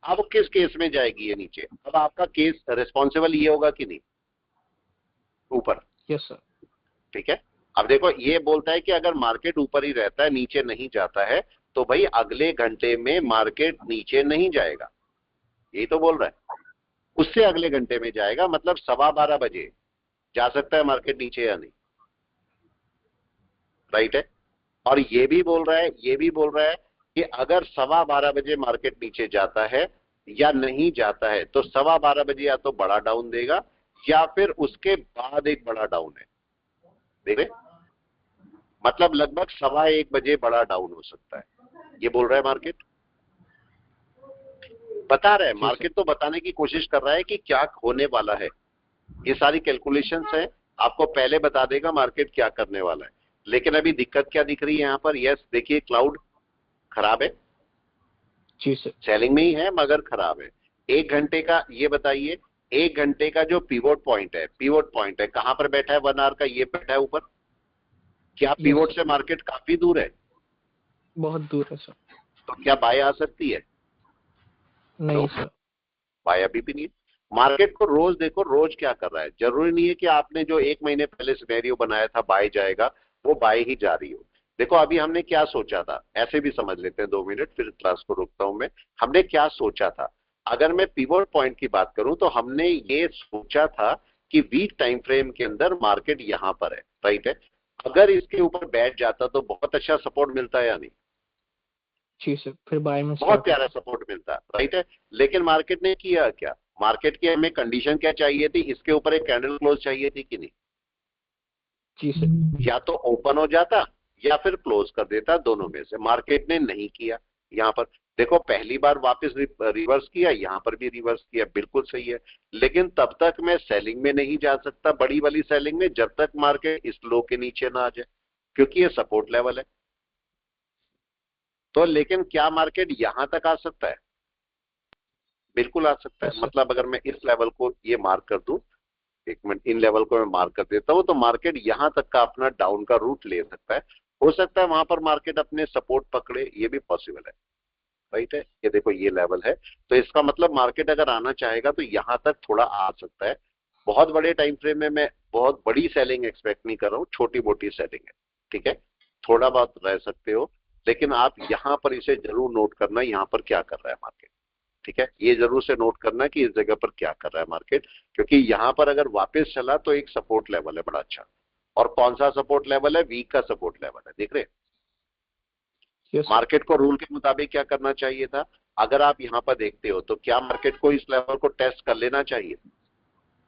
अब किस केस में जाएगी ये नीचे? अब आपका केस रिस्पॉन्सिबल ये होगा कि नहीं? ऊपर। Yes sir. ठीक है। अब देखो ये बोलता है कि अगर मार्केट ऊपर ही रहता है, नीचे नहीं जाता है, तो भाई अगले घंटे में मार्केट नीचे नहीं जाएगा, यही तो बोल रहा है। उससे अगले घंटे में जाएगा, मतलब 12:15 बजे जा सकता है मार्केट नीचे या नहीं, राइट है। और ये भी बोल रहा है कि अगर 12:15 बजे मार्केट नीचे जाता है या नहीं जाता है, तो 12:15 बजे या तो बड़ा डाउन देगा या फिर उसके बाद एक बड़ा डाउन है। देख रहे, मतलब लगभग 1:15 बजे बड़ा डाउन हो सकता है, ये बोल रहा है मार्केट। बता रहा है मार्केट, तो बताने की कोशिश कर रहा है कि क्या होने वाला है। ये सारी कैलकुलेशंस है, आपको पहले बता देगा मार्केट क्या करने वाला है। लेकिन अभी दिक्कत क्या दिख रही है यहाँ पर? यस, देखिए क्लाउड खराब है जी सर। सेलिंग में ही है मगर खराब है। 1 घंटे का ये बताइए, 1 घंटे का जो पिवोट पॉइंट है कहां पर बैठा है? 1 आवर का ये बैठा है ऊपर। क्या पिवोट से मार्केट काफी दूर है? बहुत दूर है सर। तो क्या बाय आ सकती है? नहीं सर, बाय अभी भी नहीं है। मार्केट को रोज देखो, रोज क्या कर रहा है। जरूरी नहीं है कि आपने जो 1 महीने पहले सिनेरियो बनाया था बाय जाएगा, वो बाय ही जा रही हो। देखो अभी हमने क्या सोचा था, ऐसे भी समझ लेते हैं 2 मिनट, फिर क्लास को रोकता हूं मैं। हमने क्या सोचा था? अगर मैं पिवोट पॉइंट की बात करूं तो हमने ये सोचा था कि वीक टाइम फ्रेम के अंदर मार्केट यहां पर है, राइट है। अगर इसके ऊपर बैठ जाता तो बहुत अच्छा सपोर्ट मिलता है या नहीं? जी सर, फिर बाय में बहुत प्यारा सपोर्ट मिलता, राइट है। लेकिन मार्केट ने किया क्या? मार्केट की हमें कंडीशन क्या चाहिए थी? इसके ऊपर एक कैंडल क्लोज चाहिए थी कि नहीं? जी सर। या तो ओपन हो जाता या फिर क्लोज कर देता, दोनों में से। मार्केट ने नहीं किया। यहाँ पर देखो पहली बार वापस रिवर्स किया, यहाँ पर भी रिवर्स किया, बिल्कुल सही है। लेकिन तब तक मैं सेलिंग में नहीं जा सकता, बड़ी वाली सेलिंग में, जब तक मार्केट इस लो के नीचे ना आ जाए, क्योंकि ये सपोर्ट लेवल है। तो लेकिन क्या मार्केट यहां तक आ सकता है? बिल्कुल आ सकता है। मतलब अगर मैं इस लेवल को ये मार्क कर दूं, 1 मिनट, इन लेवल को मैं मार्क कर देता हूं, तो मार्केट यहां तक का अपना डाउन का रूट ले सकता है। हो सकता है वहां पर मार्केट अपने सपोर्ट पकड़े, ये भी पॉसिबल है, राइट है। ये देखो ये लेवल है, तो इसका मतलब मार्केट अगर आना चाहेगा तो यहां तक थोड़ा आ सकता है। बहुत बड़े टाइम फ्रेम में मैं बहुत बड़ी सेलिंग एक्सपेक्ट नहीं कर रहा हूँ, छोटी मोटी सेलिंग है, ठीक है, थोड़ा बहुत रह सकते हो, लेकिन आप यहां पर इसे जरूर नोट करना यहाँ पर क्या कर रहा है मार्केट, ठीक है, ये जरूर से नोट करना कि इस जगह पर क्या कर रहा है मार्केट, क्योंकि यहाँ पर अगर वापस चला तो एक सपोर्ट लेवल है बड़ा अच्छा। और कौन सा सपोर्ट लेवल है? वीक का सपोर्ट लेवल है, देख रहे हैं। यस मार्केट को रूल के मुताबिक क्या करना चाहिए था? अगर आप यहाँ पर देखते हो तो क्या मार्केट को इस लेवल को टेस्ट कर लेना चाहिए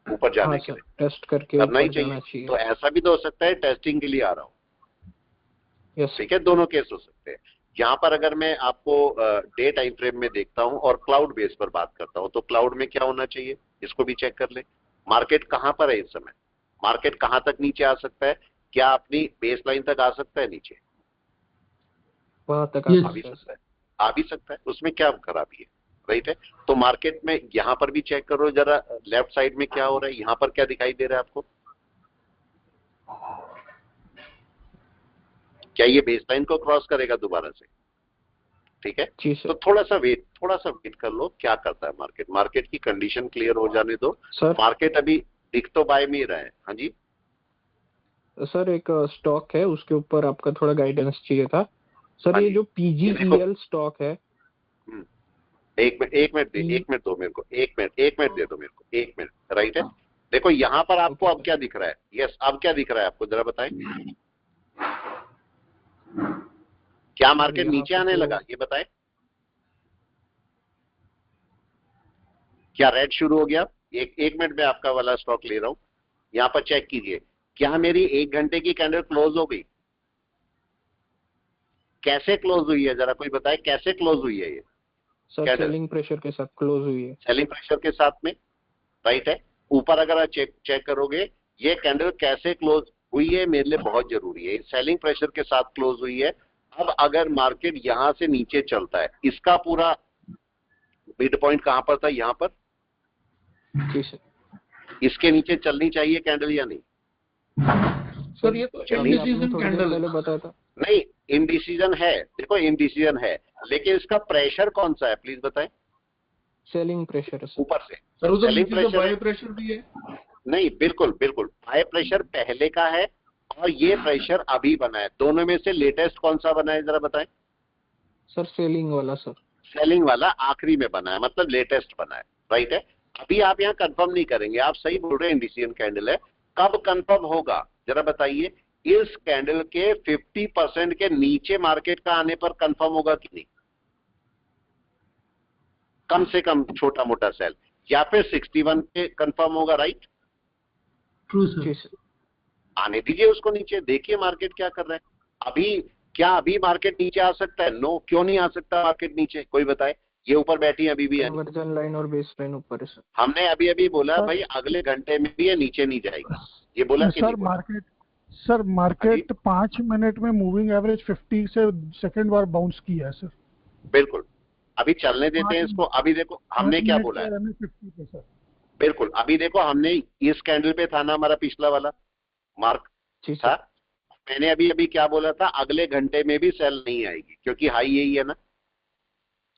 ऊपर जाने हाँ के सर, लिए? टेस्ट करके करना ही ऊपर जाना चाहिए। चाहिए। तो ऐसा भी तो हो सकता है टेस्टिंग के लिए आ रहा हूँ, यस ठीक है, दोनों केस हो सकते हैं। यहाँ पर अगर मैं आपको डे टाइम फ्रेम में देखता हूँ और क्लाउड बेस पर बात करता हूँ, तो क्लाउड में क्या होना चाहिए इसको भी चेक कर ले। मार्केट कहाँ पर है इस समय? मार्केट कहाँ तक नीचे आ सकता है? क्या अपनी बेस लाइन तक आ सकता है नीचे? वहां तक Yes. आ भी सकता है, आ भी सकता है, उसमें क्या खराबी है, राइट है। तो मार्केट में यहाँ पर भी चेक करो जरा, लेफ्ट साइड में क्या हो रहा है, यहाँ पर क्या दिखाई दे रहा है आपको? क्या ये बेसलाइन को क्रॉस करेगा दोबारा से? ठीक है, जी तो सर। थोड़ा सा वेट कर लो क्या करता है मार्केट। मार्केट की कंडीशन क्लियर हो जाने दो। सर मार्केट अभी दिख तो बाय में ही रहा है। हाँ जी सर, एक स्टॉक है, उसके ऊपर आपका थोड़ा गाइडेंस चाहिए था सर। हाँ ये जी, जो ये देखो, PGEL स्टॉक है। एक मिनट दो मेरे को, एक मिनट दे दो मेरे को, एक मिनट, राइट है। देखो यहाँ पर आपको ओके अब क्या दिख रहा है? यस, अब क्या दिख रहा है आपको जरा बताएं। क्या मार्केट यहाँ नीचे पे आने तो- लगा ये बताएं। क्या रेड शुरू हो गया? एक मिनट में आपका वाला स्टॉक ले रहा हूं, यहाँ पर चेक कीजिए। क्या मेरी 1 घंटे की कैंडल क्लोज हो गई? कैसे क्लोज हुई है जरा कोई बताए, कैसे क्लोज हुई है ये सर कैंडल? सेलिंग प्रेशर के साथ क्लोज हुई है। सेलिंग प्रेशर के साथ में, राइट है। ऊपर अगर आप चेक करोगे ये कैंडल कैसे क्लोज हुई है मेरे लिए बहुत जरूरी है। सेलिंग प्रेशर के साथ क्लोज हुई है। अब अगर मार्केट यहां से नीचे चलता है, इसका पूरा मिड पॉइंट कहां पर था? यहां पर। जी सर। इसके नीचे चलनी चाहिए कैंडल या नहीं? सर ये तो चलिए, इनडिसीजन थोड़ी देर कैंडल पहले बताया था। नहीं, इनडिसीजन है, देखो इनडिसीजन है, लेकिन इसका प्रेशर कौन सा है प्लीज बताएं। सेलिंग प्रेशर है सर। ऊपर से सर उधर सेलिंग नीचे से प्रेशर बाय है? प्रेशर भी है। नहीं, बिल्कुल बिल्कुल, बाय प्रेशर पहले का है और ये प्रेशर अभी बना है। दोनों में से लेटेस्ट कौन सा बना है जरा बताएं। सर सेलिंग वाला सर। सेलिंग वाला आखिरी में बना है, मतलब लेटेस्ट बना है, राइट है। अभी आप यहाँ कंफर्म नहीं करेंगे, आप सही बोल रहे हैं, इंडिसीजन कैंडल है। कब कंफर्म होगा जरा बताइए। इस कैंडल के 50% के नीचे मार्केट का आने पर कंफर्म होगा कि नहीं? कम से कम छोटा मोटा सेल, या फिर 61 पे कंफर्म होगा, राइट? ट्रू जी सर। सर। आने दीजिए उसको नीचे, देखिए मार्केट क्या कर रहा है। अभी क्या अभी मार्केट नीचे आ सकता है? नो, क्यों नहीं आ सकता मार्केट नीचे, कोई बताए। ये ऊपर बैठी है अभी भी है। कन्वर्जन लाइन और बेस लाइन ऊपर है सर। हमने अभी अभी बोला सर- भाई अगले घंटे में भी ये नीचे नहीं जाएगी, ये बोला कि सर नहीं बोला? मार्केट 5 मिनट में मूविंग एवरेज 50 से सेकंड बार बाउंस किया है सर। बिल्कुल, अभी चलने देते हैं इसको। अभी देखो हमने क्या बोला है, 50 पे सर। बिल्कुल अभी देखो हमने इस कैंडल पे था ना हमारा पिछला वाला मार्क जी था। सर। मैंने अभी अभी क्या बोला था, अगले घंटे में भी सेल नहीं आएगी क्योंकि हाई यही है ना।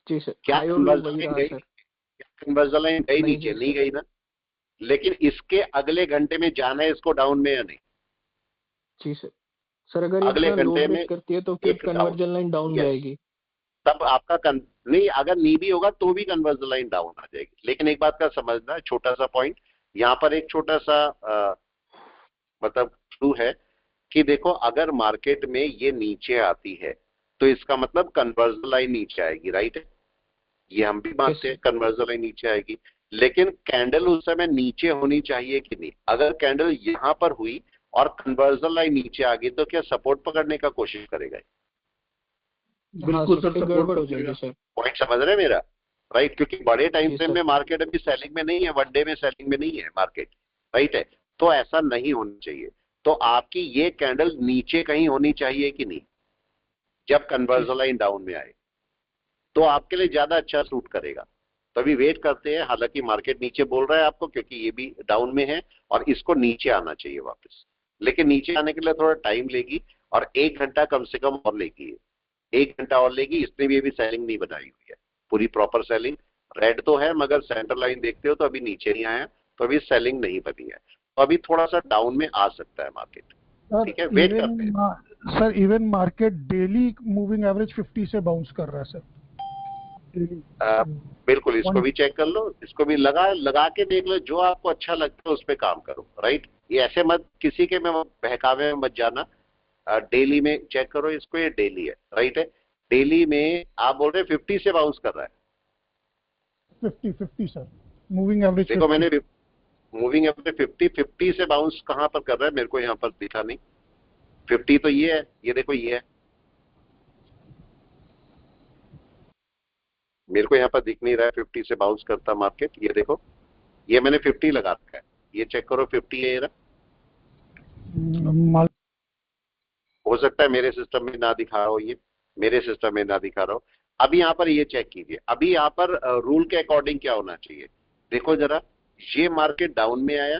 जी सर। क्या हाई और लो कन्वर्जन वही लाइन रहा गई? सर। क्या कन्वर्जन लाइन गई नहीं नीचे? गई नहीं सर। गई ना। लेकिन इसके अगले घंटे में जाना है इसको डाउन में या नहीं? जी सर। सर अगर ये अगले अपना लो घंटे में ब्रेक करती है तो फिर एक down, conversion line down yes, जाएगी। तब आपका नहीं, अगर नी भी होगा तो भी कन्वर्जन लाइन डाउन आ जाएगी। लेकिन एक बात का समझना, छोटा सा पॉइंट यहाँ पर, एक छोटा सा मतलब ट्रू है कि देखो अगर मार्केट में ये नीचे आती है तो इसका मतलब कन्वर्जन लाइन नीचे आएगी, राइट है। ये हम भी मानते हैं कन्वर्जन लाइन नीचे आएगी, लेकिन कैंडल उस समय नीचे होनी चाहिए कि नहीं? अगर कैंडल यहां पर हुई और कन्वर्जन लाइन नीचे आ गई तो क्या सपोर्ट पकड़ने का कोशिश करेगा? बिल्कुल सर, फिर सपोर्ट गड़बड़ हो करेगा। जाएगी सर। पॉइंट समझ रहे हैं मेरा, राइट? क्योंकि बड़े टाइम जी फ्रेम सर। में मार्केट अभी सेलिंग में नहीं है, वन डे में सेलिंग में नहीं है मार्केट, राइट है। तो ऐसा नहीं होना चाहिए। तो आपकी ये कैंडल नीचे कहीं होनी चाहिए कि नहीं जब कन्वर्जन लाइन डाउन में आए? तो आपके लिए ज्यादा अच्छा सूट करेगा। तो अभी वेट करते हैं, हालांकि मार्केट नीचे बोल रहा है आपको क्योंकि ये भी डाउन में है और इसको नीचे आना चाहिए वापस, लेकिन नीचे आने के लिए थोड़ा टाइम लेगी। और 1 घंटा कम से कम और लेगी, 1 घंटा और लेगी। इसने भी अभी सेलिंग नहीं बनाई हुई है, पूरी प्रॉपर सेलिंग। रेड तो है मगर सेंटर लाइन देखते हो तो अभी नीचे नहीं आया, तो अभी सेलिंग नहीं बनी है, तो अभी थोड़ा सा डाउन में आ सकता है मार्केट। ठीक है, वेट करते हैं sir. Even market daily moving average 50 से बाउंस कर रहा है सर। बिल्कुल, इसको भी चेक कर लो, इसको भी लगा के देख लो, जो आपको अच्छा लगता है उस पर काम करो। राइट, ये ऐसे मत किसी के में बहकावे में मत जाना। डेली में चेक करो इसको, ये डेली है। राइट है, डेली में आप बोल रहे 50 से बाउंस कर रहा है। 50 सर, मूविंग एवरेज। देखो मैंने मूविंग एवरेज 50 से बाउंस कहां पर कर रहा है, मेरे को यहाँ पर दिखा नहीं। 50 तो ये है, ये देखो ये है, मेरे को यहाँ पर दिख नहीं रहा है 50 से बाउंस करता मार्केट। ये देखो, ये मैंने 50 लगा रखा है, ये चेक करो 50 है ये रहा। हो सकता है मेरे सिस्टम में ना दिखा रहा हो, ये मेरे सिस्टम में ना दिखा रहा हो। अभी यहाँ पर ये चेक कीजिए, अभी यहाँ पर रूल के अकॉर्डिंग क्या होना चाहिए। देखो जरा, ये मार्केट डाउन में आया,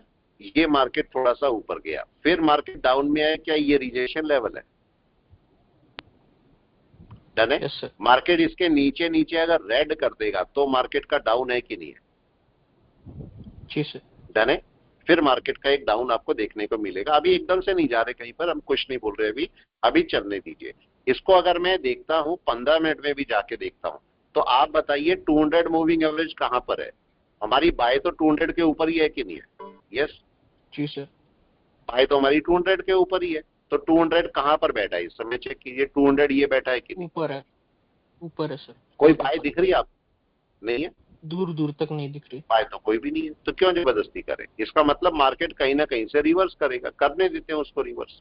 ये मार्केट थोड़ा सा ऊपर गया, फिर मार्केट डाउन में आया, क्या ये रिजेक्शन लेवल है? डन है। yes, मार्केट इसके नीचे नीचे अगर रेड कर देगा तो मार्केट का डाउन है कि नहीं है? जी सर। डन है, फिर मार्केट का एक डाउन आपको देखने को मिलेगा। अभी एकदम से नहीं जा रहे कहीं पर, हम कुछ नहीं बोल रहे अभी चलने दीजिए इसको। अगर मैं देखता हूं 15 मिनट में भी जाके देखता हूं, तो आप बताइए 200 मूविंग एवरेज कहां पर है? हमारी बाय तो 200 के ऊपर ही है कि नहीं है? यस जी सर, बाय तो हमारी 200 के ऊपर ही है। तो 200 कहां पर बैठा है इस समय? चेक कीजिए 200 ये बैठा है कि नहीं? ऊपर है सर। कोई बाय दिख रही है आप? नहीं है, दूर दूर तक नहीं दिख रही। बाय तो कोई भी नहीं है, तो क्यों जबरदस्ती करें? इसका मतलब मार्केट कहीं ना कहीं से रिवर्स करेगा, करने देते हैं उसको रिवर्स।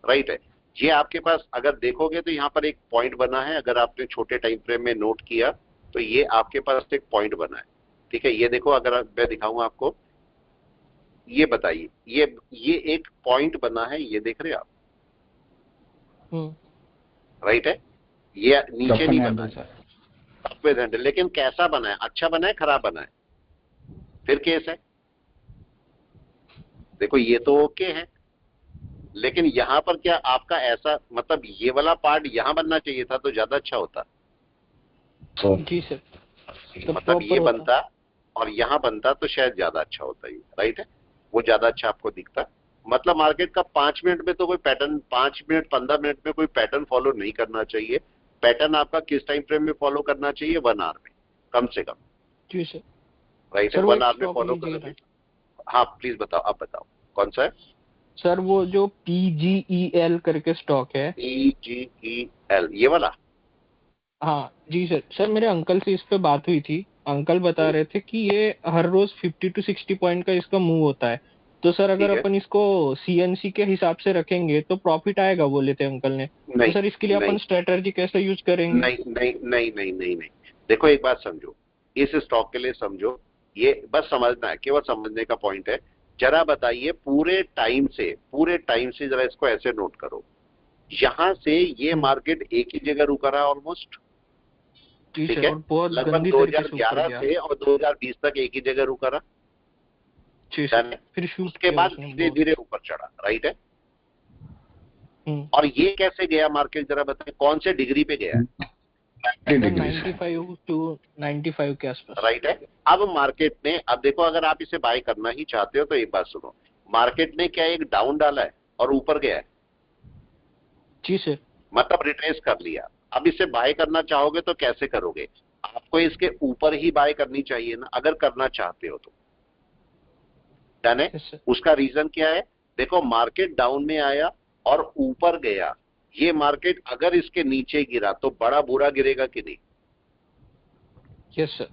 राइट है, ये आपके पास अगर देखोगे तो यहाँ पर एक पॉइंट बना है, अगर आपने छोटे टाइम फ्रेम में नोट किया तो ये आपके पास एक पॉइंट बना है। ठीक है, ये देखो, अगर मैं दिखाऊं आपको, ये बताइए, ये एक पॉइंट बना है, ये देख रहे हैं आप? राइट है, ये नीचे नहीं बना है, अपवर्ड हैंडल। लेकिन कैसा बना है? अच्छा बना है, खराब बना है? फिर केस है। देखो ये तो ओके है, लेकिन यहां पर क्या आपका ऐसा मतलब ये वाला पार्ट यहां बनना चाहिए था तो ज्यादा अच्छा होता। जी सर, मतलब ये बनता और यहां बनता तो शायद ज्यादा अच्छा होता ही। राइट है, वो ज्यादा अच्छा आपको दिखता। मतलब मार्केट का 5 मिनट में तो कोई पैटर्न, 5 मिनट 15 मिनट में कोई पैटर्न फॉलो नहीं करना चाहिए। पैटर्न आपका किस टाइम फ्रेम में फॉलो करना चाहिए? 1 आवर में कम से कम। जी सर। राइट है, 1 आवर में फॉलो करना। हाँ प्लीज बताओ, आप बताओ कौन सा है सर? वो जो PGEL करके स्टॉक है। PGEL ये वाला? हाँ जी सर। सर मेरे अंकल से इस पे बात हुई थी, अंकल बता रहे थे कि ये हर रोज 50 to 60 पॉइंट का इसका मूव होता है। तो सर अगर अपन इसको CNC के हिसाब से रखेंगे तो प्रॉफिट आएगा बोले थे अंकल ने। तो सर इसके लिए अपन स्ट्रेटजी कैसे यूज करेंगे? नहीं। देखो एक बात समझो, इस स्टॉक के लिए समझो, ये बस समझना है, केवल समझने का पॉइंट है। जरा बताइए पूरे टाइम से जरा इसको ऐसे नोट करो, यहां से ये मार्केट एक ही जगह रुका रहा ऑलमोस्ट। ठीक है, लगभग 2011 से और 2020 तक एक ही जगह रुका रहा। फिर उसके बाद धीरे धीरे ऊपर चढ़ा। राइट है, और ये कैसे गया मार्केट जरा बताएं, कौन से डिग्री पे गया? 95 to 95 के आसपास। राइट है, अब मार्केट ने, अब देखो अगर आप इसे बाय करना ही चाहते हो तो एक बात सुनो, मार्केट ने क्या एक डाउन डाला है और ऊपर गया है? जी सर। मतलब रिट्रेस कर लिया। अब इसे बाय करना चाहोगे तो कैसे करोगे? आपको इसके ऊपर ही बाय करनी चाहिए ना, अगर करना चाहते हो तो। डन है, उसका रीजन क्या है? देखो मार्केट डाउन में आया और ऊपर गया, ये मार्केट अगर इसके नीचे गिरा तो बड़ा बुरा गिरेगा कि नहीं? Yes sir.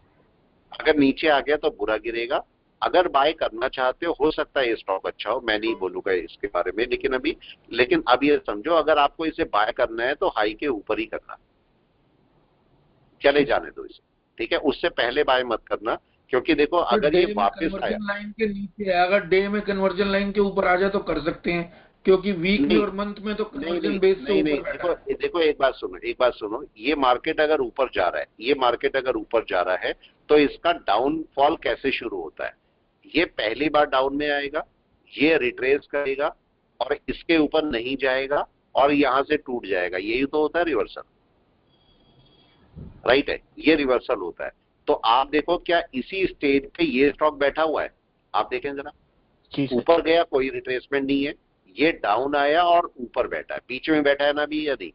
अगर नीचे आ गया तो बुरा गिरेगा। अगर बाय करना चाहते हो सकता है ये स्टॉक अच्छा हो, मैं नहीं बोलूंगा इसके बारे में, लेकिन अब ये समझो, अगर आपको इसे बाय करना है तो हाई के ऊपर ही करना, चले जाने दो इसे। ठीक है, उससे पहले बाय मत करना, क्योंकि देखो अगर ये वापस आया, लाइन के नीचे है, अगर डे में कन्वर्जन लाइन के ऊपर आ जाए तो कर सकते हैं, क्योंकि वीकली और मंथ में तो कन्वर्जन बेस से ऊपर बैठा है। देखो एक बात सुनो, ये मार्केट अगर ऊपर जा रहा है, तो इसका डाउनफॉल कैसे शुरू होता है? ये पहली बार डाउन में आएगा, ये रिट्रेस करेगा और इसके ऊपर नहीं जाएगा, और यहां से टूट जाएगा, यही तो होता है रिवर्सल, राइट है, ये रिवर्सल होता है। तो आप देखो क्या इसी स्टेज पे ये स्टॉक बैठा हुआ है, आप देखें जरा, ऊपर गया कोई रिट्रेसमेंट नहीं है, ये डाउन आया और ऊपर बैठा है, बीच में बैठा है ना अभी, यदि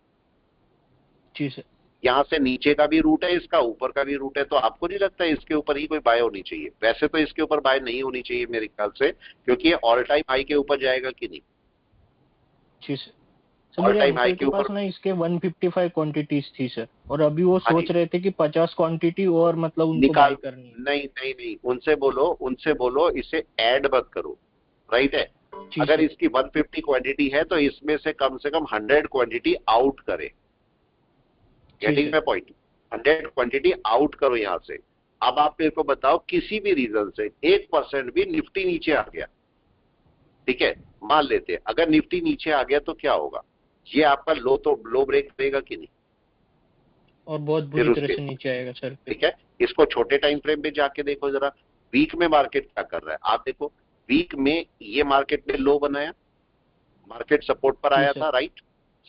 जी सर, यहाँ से नीचे का भी रूट है, इसका ऊपर का भी रूट है, तो आपको नहीं लगता इसके ऊपर ही कोई बाय होनी चाहिए? वैसे तो इसके ऊपर बाय नहीं होनी चाहिए मेरे ख्याल से, क्योंकि ये ऑल टाइम हाई के ऊपर जाएगा कि नहीं? जी सर। सर ऑल मेरे टाइम हाई अंकल के के पास ऊपर, ना इसके 155 क्वांटिटीज थी सर, और अभी वो हाँ सोच जी, रहे थे कि 50 क्वांटिटी और मतलब उनको बाय निकाल, करनी है। नहीं नहीं नहीं, उनसे बोलो इसे ऐड मत करो, राइट है। जी अगर सर, इसकी 150 क्वांटिटी है तो इसमें से कम 100 क्वांटिटी आउट करे, जी getting sir, my point, 100 quantity out करो यहाँ से। अब आप मेरे को बताओ किसी भी रीजन से 1% भी निफ्टी नीचे आ गया, ठीक है, मान लेते हैं अगर निफ्टी नीचे आ गया तो क्या होगा? ये आपका लो तो लो ब्रेक करेगा कि नहीं? और बहुत फिर बुरी तरह उसके, से नीचे आएगा सर। ठीक है, इसको छोटे टाइम फ्रेम पे जाके देखो जरा, वीक में मार्केट क्या कर रहा है आप देखो। वीक में ये मार्केट ने लो बनाया, मार्केट सपोर्ट पर जी आया सर, था, राइट,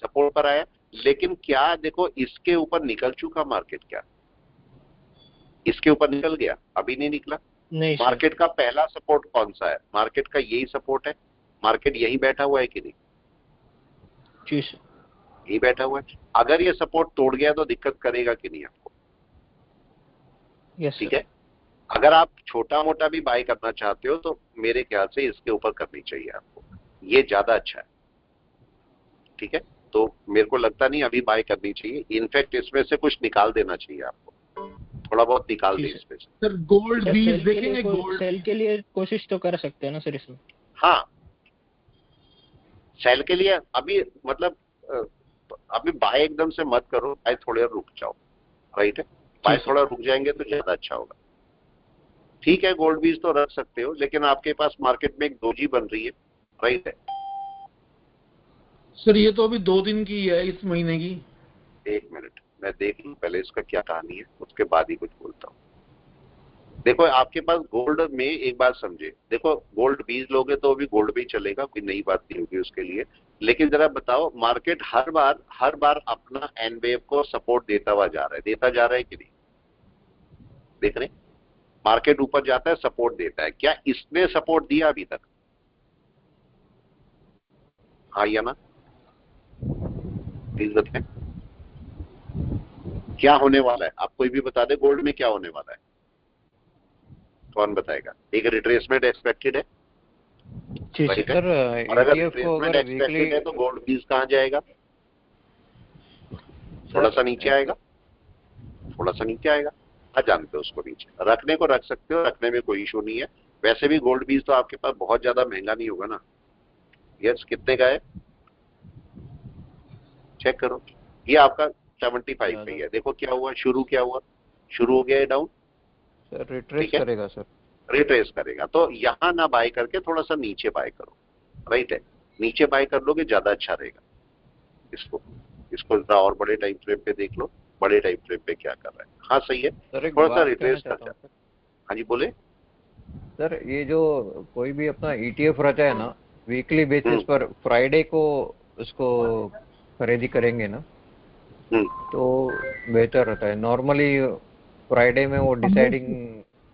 सपोर्ट पर आया, लेकिन क्या देखो इसके ऊपर निकल चुका मार्केट, क्या इसके ऊपर निकल गया? अभी नहीं निकला। नहीं सर, मार्केट का पहला सपोर्ट कौन सा है? मार्केट का यही सपोर्ट है, मार्केट यही बैठा हुआ है कि नहीं? जी सर, यही बैठा हुआ है। अगर ये सपोर्ट तोड़ गया तो दिक्कत करेगा कि नहीं आपको? यस ठीक सर, है, अगर आप छोटा मोटा भी बाय करना चाहते हो तो मेरे ख्याल से इसके ऊपर करनी चाहिए आपको, ये ज्यादा अच्छा है, ठीक है। तो मेरे को लगता नहीं अभी बाय करनी चाहिए, इनफैक्ट इसमें से कुछ निकाल देना चाहिए आपको, थोड़ा बहुत निकाल जी दे सर। इसमें से। सर गोल्ड सर बीज सेल के लिए देखेंगे, गोल्ड सेल के लिए कोशिश तो कर सकते हैं ना सर इसमें? हाँ, सेल के लिए अभी मतलब अभी बाय एकदम से मत करो, बाय थोड़ी देर रुक जाओ, राइट है, बाय थोड़ा रुक जाएंगे तो ज्यादा अच्छा होगा। ठीक है, गोल्ड बीज तो रख सकते हो, लेकिन आपके पास मार्केट में एक दोजी बन रही है, राइट है। सर ये तो अभी 2 दिन की है, इस महीने की। एक मिनट मैं देख लूं पहले इसका क्या कहानी है, उसके बाद ही कुछ बोलता हूँ। देखो आपके पास गोल्ड में एक बात समझे, देखो गोल्ड बीज लोगे तो भी गोल्ड भी चलेगा, कोई नई बात नहीं होगी उसके लिए, लेकिन जरा बताओ मार्केट हर बार अपना एन वेव को सपोर्ट देता हुआ जा रहा है, देता जा रहा है कि नहीं? देख रहे, मार्केट ऊपर जाता है सपोर्ट देता है, क्या इसने सपोर्ट दिया अभी तक? हाँ या ना, प्लीज बताएं क्या होने वाला है, आप कोई भी बता दे गोल्ड में क्या होने वाला है, कौन बताएगा? एक रिट्रेसमेंट एक्सपेक्टेड है, जी राइट है, सर। सर और अगर ETF को रिट्रेसमेंट अगर एक्सपेक्टेड वीकली है तो गोल्ड बीज कहां जाएगा? थोड़ा सा नीचे आएगा, थोड़ा सा नीचे आएगा, आ जानते हो उसको नीचे रखने को रख सकते हो, रखने में कोई इशू नहीं है। वैसे भी गोल्ड बीज तो आपके पास बहुत ज्यादा महंगा नहीं होगा ना। यस, कितने का है चेक करो, ये आपका 75 पे ही है। देखो क्या हुआ, क्या हुआ, शुरू हो गया है डाउन, सर रिट्रेस ठीक है, करेगा सर। रिट्रेस करेगा, तो यहां ना बाय करके थोड़ा सा नीचे बाय करो, राइट है, नीचे बाय कर लोगे ज्यादा अच्छा रहेगा। इसको इसको जरा और बड़े टाइम फ्रेम पे देख लो, बड़े टाइम फ्रेम पे क्या कर रहा है। हाँ सही है, सर एक थोड़ा सा बात कहना रिट्रेस कर चाहता हूँ जाता है। हाँ जी बोले। सर, ये जो कोई भी अपना ETF रहता है ना, वीकली बेसिस पर फ्राइडे को उसको खरीदी करेंगे ना तो बेहतर रहता है। नॉर्मली फ्राइडे में वो डिसाइडिंग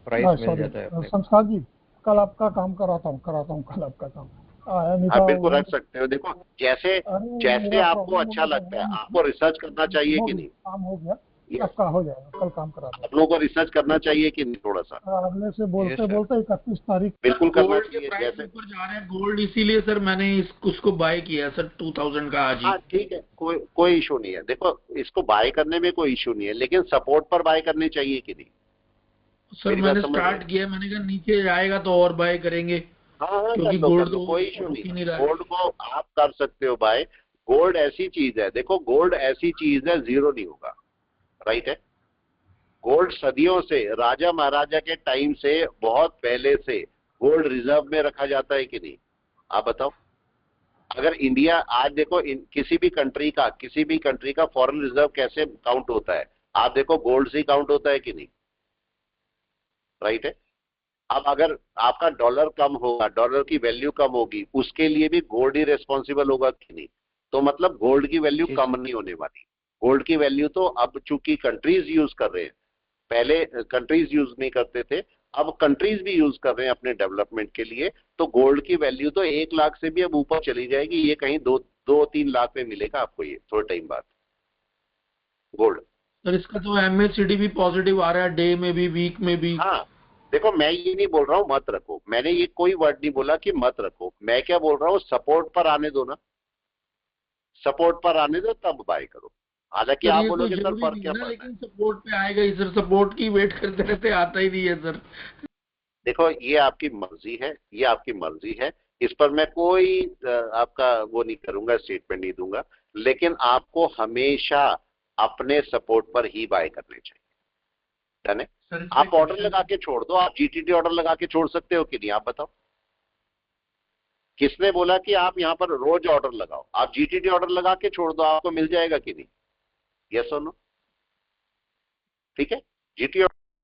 प्राइस मिल जाता है अपने को। संस्कार जी, कल आपका काम कराता हूँ कल आपका काम। आप बिल्कुल रख सकते हो, देखो जैसे जैसे आपको अच्छा लगता है, आपको रिसर्च करना चाहिए कि नहीं? काम हो गया, आपका हो जाएगा, कल काम करा दो। आप लोगों को रिसर्च करना चाहिए कि नहीं थोड़ा सा? अगले से बोलते 31 तारीख बिल्कुल करना गोल्ड के चाहिए। प्राइस जैसे ऊपर जा रहे हैं गोल्ड, इसीलिए सर मैंने उसको बाय किया सर 2000 का आज ही। हाँ ठीक है, कोई इशू नहीं है, देखो इसको बाय करने में कोई इशू नहीं है, लेकिन सपोर्ट पर बाय करने चाहिए कि नहीं? सर मैंने स्टार्ट किया, मैंने कहा नीचे जाएगा तो और बाय करेंगे। हाँ क्योंकि गोल्ड तो कोई इशू नहीं, गोल्ड को आप कर सकते हो बाय। गोल्ड ऐसी चीज है, देखो गोल्ड ऐसी चीज है जीरो नहीं होगा, राइट है। गोल्ड सदियों से, राजा महाराजा के टाइम से, बहुत पहले से गोल्ड रिजर्व में रखा जाता है कि नहीं? आप बताओ। अगर इंडिया आज देखो किसी भी कंट्री का फॉरेन रिजर्व कैसे काउंट होता है, आप देखो गोल्ड से काउंट होता है कि नहीं, राइट है। अब अगर आपका डॉलर कम होगा, डॉलर की वैल्यू कम होगी, उसके लिए भी गोल्ड ही रेस्पॉन्सिबल होगा कि नहीं? तो मतलब गोल्ड की वैल्यू जी, कम नहीं होने वाली। गोल्ड की वैल्यू तो अब चूंकि कंट्रीज यूज कर रहे हैं, पहले कंट्रीज यूज नहीं करते थे, अब कंट्रीज भी यूज कर रहे हैं अपने डेवलपमेंट के लिए, तो गोल्ड की वैल्यू तो 1 लाख से भी अब ऊपर चली जाएगी। ये कहीं 2-3 लाख में मिलेगा आपको ये थोड़े टाइम बाद गोल्ड। सर इसका तो MACD भी पॉजिटिव आ रहा है, डे में भी वीक में भी। हाँ देखो, मैं ये नहीं बोल रहा हूं मत रखो, मैंने ये कोई वर्ड नहीं बोला कि मत रखो, मैं क्या बोल रहा हूं, सपोर्ट पर आने दो ना, सपोर्ट पर आने दो तब बाय करो। हालांकि सर आप ये तो बोलोगे सर जरूरी फर्क नहीं क्या है ना, पड़ना है। लेकिन सपोर्ट पे आएगा ही सर, सपोर्ट की वेट करते रहते आता ही नहीं है सर। देखो ये आपकी मर्जी है, ये आपकी मर्जी है, इस पर मैं कोई आपका वो नहीं करूंगा, स्टेटमेंट नहीं दूंगा, लेकिन आपको हमेशा अपने सपोर्ट पर ही बाय करने चाहिए। डन है? सर आप ऑर्डर लगा के छोड़ दो, आप GTT ऑर्डर लगा के छोड़ सकते हो कि नहीं, आप बताओ। किसने बोला कि आप यहाँ पर रोज ऑर्डर लगाओ? आप GTT ऑर्डर लगा के छोड़ दो, आपको मिल जाएगा कि नहीं? यस और नो? ठीक है, GTT